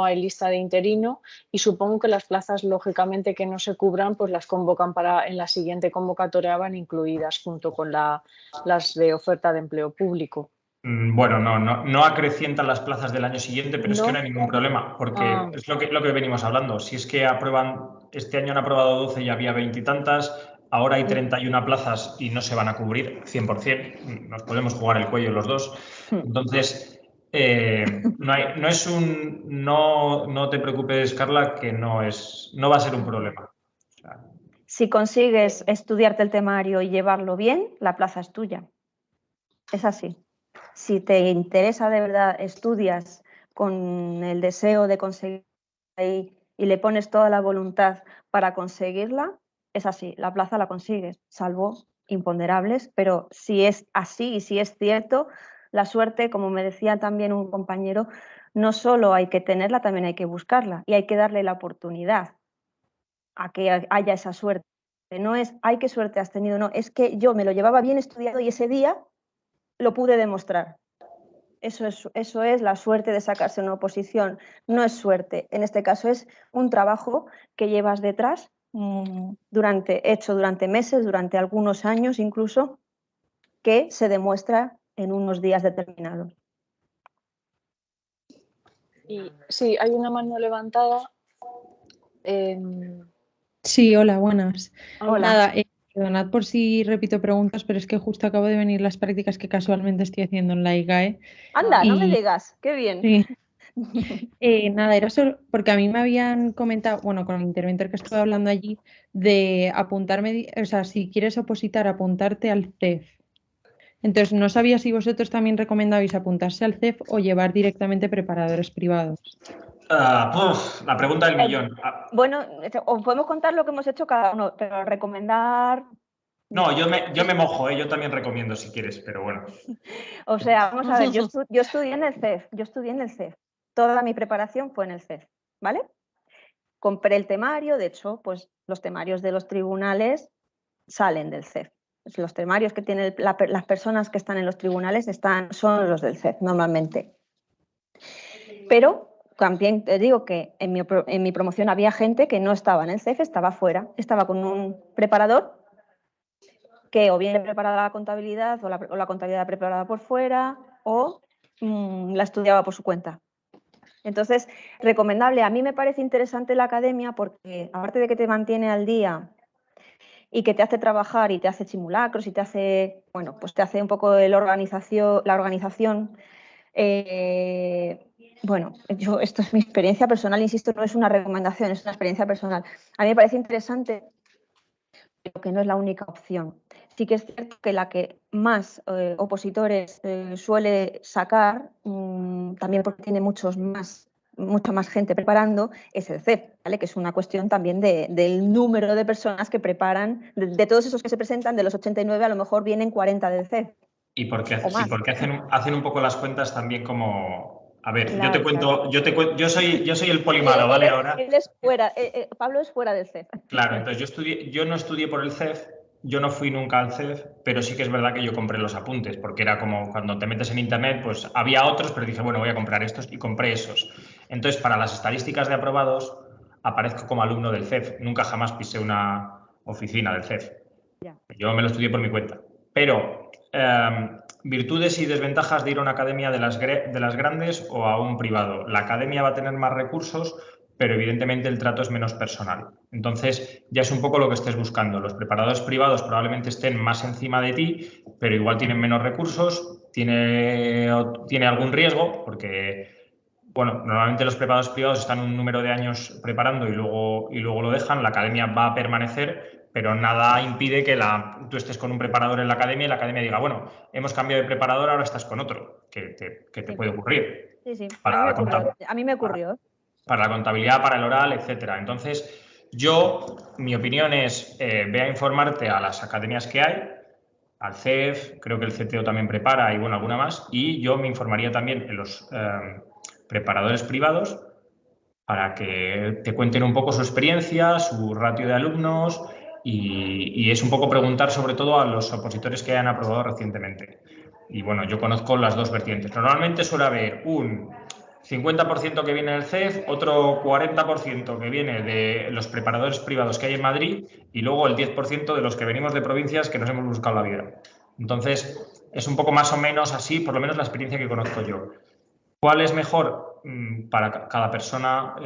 hay lista de interino y supongo que las plazas, lógicamente, que no se cubran, pues las convocan en la siguiente convocatoria, van incluidas junto con las de oferta de empleo público. Bueno, no acrecientan las plazas del año siguiente, pero es que no hay ningún problema, porque es lo que venimos hablando. Si es que este año han aprobado 12 y había 20 y tantas, ahora hay 31 plazas y no se van a cubrir 100%, nos podemos jugar el cuello los dos. Entonces, no te preocupes, Carla, que no va a ser un problema. O sea, si consigues estudiarte el temario y llevarlo bien, la plaza es tuya. Es así. Si te interesa de verdad, estudias con el deseo de conseguir ahí y le pones toda la voluntad para conseguirla, es así, la plaza la consigues, salvo imponderables, pero si es así y si es cierto, la suerte, como me decía también un compañero, no solo hay que tenerla, también hay que buscarla y hay que darle la oportunidad a que haya esa suerte. No es, ay, qué suerte has tenido, no, es que yo me lo llevaba bien estudiado y ese día lo pude demostrar. Eso es la suerte de sacarse una oposición. No es suerte. En este caso es un trabajo que llevas detrás hecho durante meses, durante algunos años incluso, que se demuestra en unos días determinados. Y sí, hay una mano levantada. Sí, hola, buenas. Hola. Nada, perdonad por si repito preguntas, pero es que justo acabo de venir las prácticas que casualmente estoy haciendo en la IGAE. Anda, no me Y- digas, qué bien. Sí. Nada, era solo porque a mí me habían comentado, bueno, con el interventor que estuve hablando allí, de apuntarme, o sea, si quieres opositar, apuntarte al CEF. Entonces, no sabía si vosotros también recomendabais apuntarse al CEF o llevar directamente preparadores privados. La pregunta del millón. Bueno, os podemos contar lo que hemos hecho cada uno, pero recomendar... No, yo me mojo, yo también recomiendo si quieres, pero bueno. O sea, vamos a ver, yo estudié en el CEF, toda mi preparación fue en el CEF, ¿vale? Compré el temario, de hecho, pues los temarios de los tribunales salen del CEF. Los temarios que tienen las personas que están en los tribunales son los del CEF normalmente. Pero también te digo que en mi promoción había gente que no estaba en el CEF, estaba fuera, estaba con un preparador que o bien le preparaba la contabilidad o la contabilidad preparada por fuera o la estudiaba por su cuenta. Entonces, recomendable. A mí me parece interesante la academia porque, aparte de que te mantiene al día y que te hace trabajar y te hace simulacros y te hace, bueno, pues te hace un poco la organización. Bueno, esto es mi experiencia personal, insisto, no es una recomendación, es una experiencia personal. A mí me parece interesante, pero que no es la única opción. Sí que es cierto que la que más opositores suele sacar, también porque tiene mucha más gente preparando, es el CEF, ¿vale? Que es una cuestión también del número de personas que preparan, de todos esos que se presentan, de los 89 a lo mejor vienen 40 del CEF. Y porque hacen un poco las cuentas también como... A ver, Claro, yo te cuento, yo soy el polimalo, ¿vale? Ahora. Él es fuera, Pablo es fuera del CEF. Claro, entonces yo no estudié por el CEF, yo no fui nunca al CEF, pero sí que es verdad que yo compré los apuntes, porque era como cuando te metes en internet, pues había otros, pero dije, bueno, voy a comprar estos y compré esos. Entonces, para las estadísticas de aprobados, aparezco como alumno del CEF. Nunca jamás pisé una oficina del CEF. Ya. Yo me lo estudié por mi cuenta. Pero, virtudes y desventajas de ir a una academia de las grandes o a un privado. La academia va a tener más recursos, pero evidentemente el trato es menos personal. Entonces, ya es un poco lo que estés buscando. Los preparadores privados probablemente estén más encima de ti, pero igual tienen menos recursos, tiene algún riesgo, porque, bueno, normalmente los preparadores privados están un número de años preparando y luego lo dejan. La academia va a permanecer, pero nada impide que tú estés con un preparador en la academia y la academia diga, bueno, hemos cambiado de preparador, ahora estás con otro, que te puede ocurrir. Sí, A mí me ocurrió. Para la contabilidad, para el oral, etcétera. Entonces, mi opinión es, ve a informarte a las academias que hay, al CEF, creo que el CTO también prepara y bueno, alguna más, y yo me informaría también en los preparadores privados para que te cuenten un poco su experiencia, su ratio de alumnos y es un poco preguntar sobre todo a los opositores que hayan aprobado recientemente. Y bueno, yo conozco las dos vertientes. Normalmente suele haber un 50% que viene del CEF, otro 40% que viene de los preparadores privados que hay en Madrid y luego el 10% de los que venimos de provincias que nos hemos buscado la vida. Entonces, es un poco más o menos así, por lo menos la experiencia que conozco yo. ¿Cuál es mejor? Para cada persona,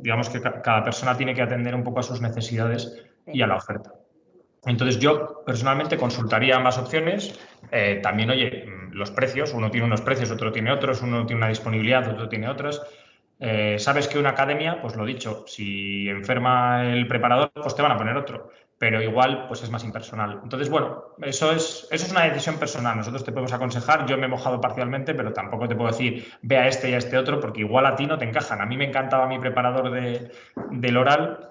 digamos que cada persona tiene que atender un poco a sus necesidades y a la oferta. Entonces yo personalmente consultaría ambas opciones. También, oye, los precios, uno tiene unos precios, otro tiene otros, uno tiene una disponibilidad, otro tiene otras. Sabes que una academia, pues lo dicho, si enferma el preparador, pues te van a poner otro, pero igual pues es más impersonal. Entonces, bueno, eso es una decisión personal. Nosotros te podemos aconsejar, yo me he mojado parcialmente, pero tampoco te puedo decir ve a este y a este otro, porque igual a ti no te encajan. A mí me encantaba mi preparador del oral,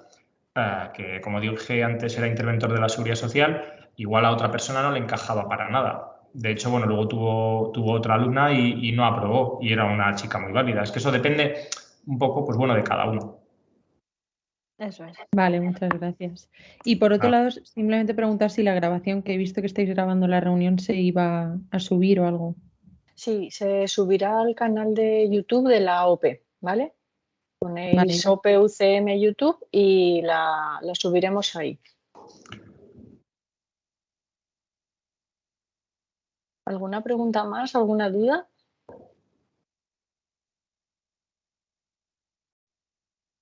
que como dije antes era interventor de la Seguridad Social, igual a otra persona no le encajaba para nada. De hecho, bueno, luego tuvo otra alumna y no aprobó y era una chica muy válida. Es que eso depende un poco, pues bueno, de cada uno. Eso es. Vale, muchas gracias. Y por otro lado, simplemente preguntar si la grabación, que he visto que estáis grabando la reunión, se iba a subir o algo. Sí, se subirá al canal de YouTube de la OPE, ¿vale? Ponéis Vale. OPE UCM YouTube y la subiremos ahí. ¿Alguna pregunta más? ¿Alguna duda?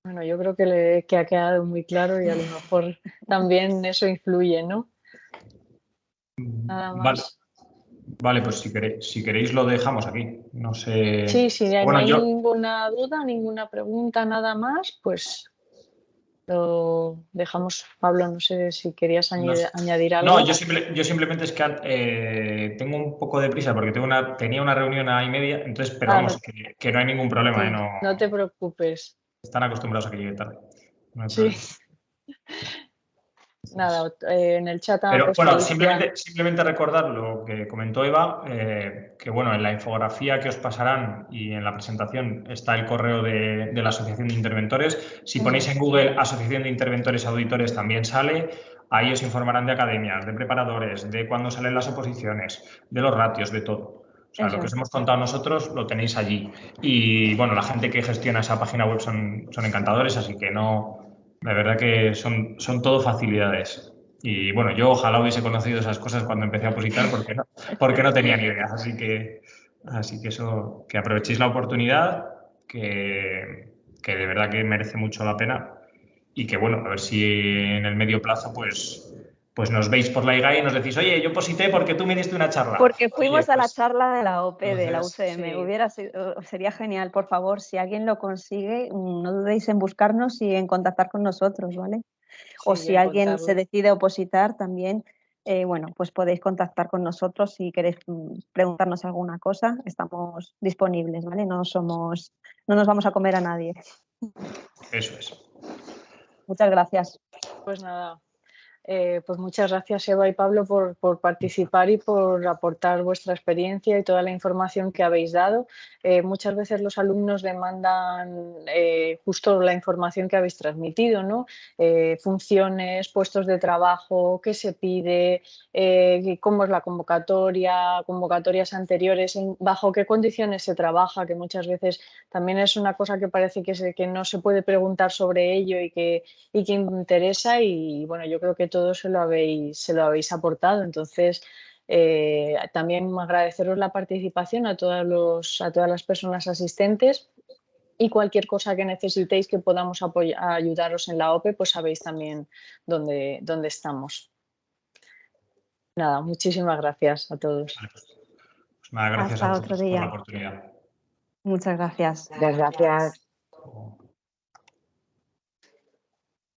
Bueno, yo creo que ha quedado muy claro y a lo mejor también eso influye, ¿no? Nada más. Vale, pues si queréis lo dejamos aquí. No sé. Sí, si no Bueno, hay ninguna duda, ninguna pregunta, nada más, pues lo dejamos. Pablo, no sé si querías añadir algo. No, yo simplemente es que tengo un poco de prisa porque tenía una reunión a 1:30, entonces, pero vamos, que no hay ningún problema, sí, no te preocupes. Están acostumbrados a que llegue tarde. No hay Sí. problema. Nada, en el chat Pero bueno, simplemente recordar lo que comentó Eva, que bueno, en la infografía que os pasarán y en la presentación está el correo de la Asociación de Interventores. Si ponéis en Google Asociación de Interventores Auditores también sale. Ahí os informarán de academias, de preparadores, de cuándo salen las oposiciones, de los ratios, de todo. O sea, lo que os hemos contado nosotros lo tenéis allí. Y bueno, la gente que gestiona esa página web son encantadores, así que no, de verdad que son todo facilidades. Y bueno, yo ojalá hubiese conocido esas cosas cuando empecé a opositar porque no tenía ni idea. Así que eso, que aprovechéis la oportunidad, que de verdad que merece mucho la pena y que bueno, a ver si en el medio plazo pues nos veis por la IGAE y nos decís, oye, yo oposité porque tú me diste una charla. Porque fuimos Oye, a la charla de la OPE, de la UCM. Sí. Sería genial, por favor, si alguien lo consigue, no dudéis en buscarnos y en contactar con nosotros, ¿vale? O si alguien se decide opositar también, bueno, pues podéis contactar con nosotros si queréis preguntarnos alguna cosa, estamos disponibles, ¿vale? No nos vamos a comer a nadie. Eso es. Muchas gracias. Pues nada, pues muchas gracias Eva y Pablo por participar y por aportar vuestra experiencia y toda la información que habéis dado. Muchas veces los alumnos demandan justo la información que habéis transmitido, ¿no? Funciones, puestos de trabajo, qué se pide, cómo es la convocatoria, convocatorias anteriores, bajo qué condiciones se trabaja, que muchas veces también es una cosa que parece que no se puede preguntar sobre ello y que interesa y bueno, yo creo que todos se lo habéis aportado. Entonces, también agradeceros la participación a todas las personas asistentes y cualquier cosa que necesitéis que podamos ayudaros en la OPE, pues sabéis también dónde estamos. Nada, muchísimas gracias a todos. Pues nada, gracias Hasta a otro vosotros por día. la oportunidad. Muchas gracias. Gracias.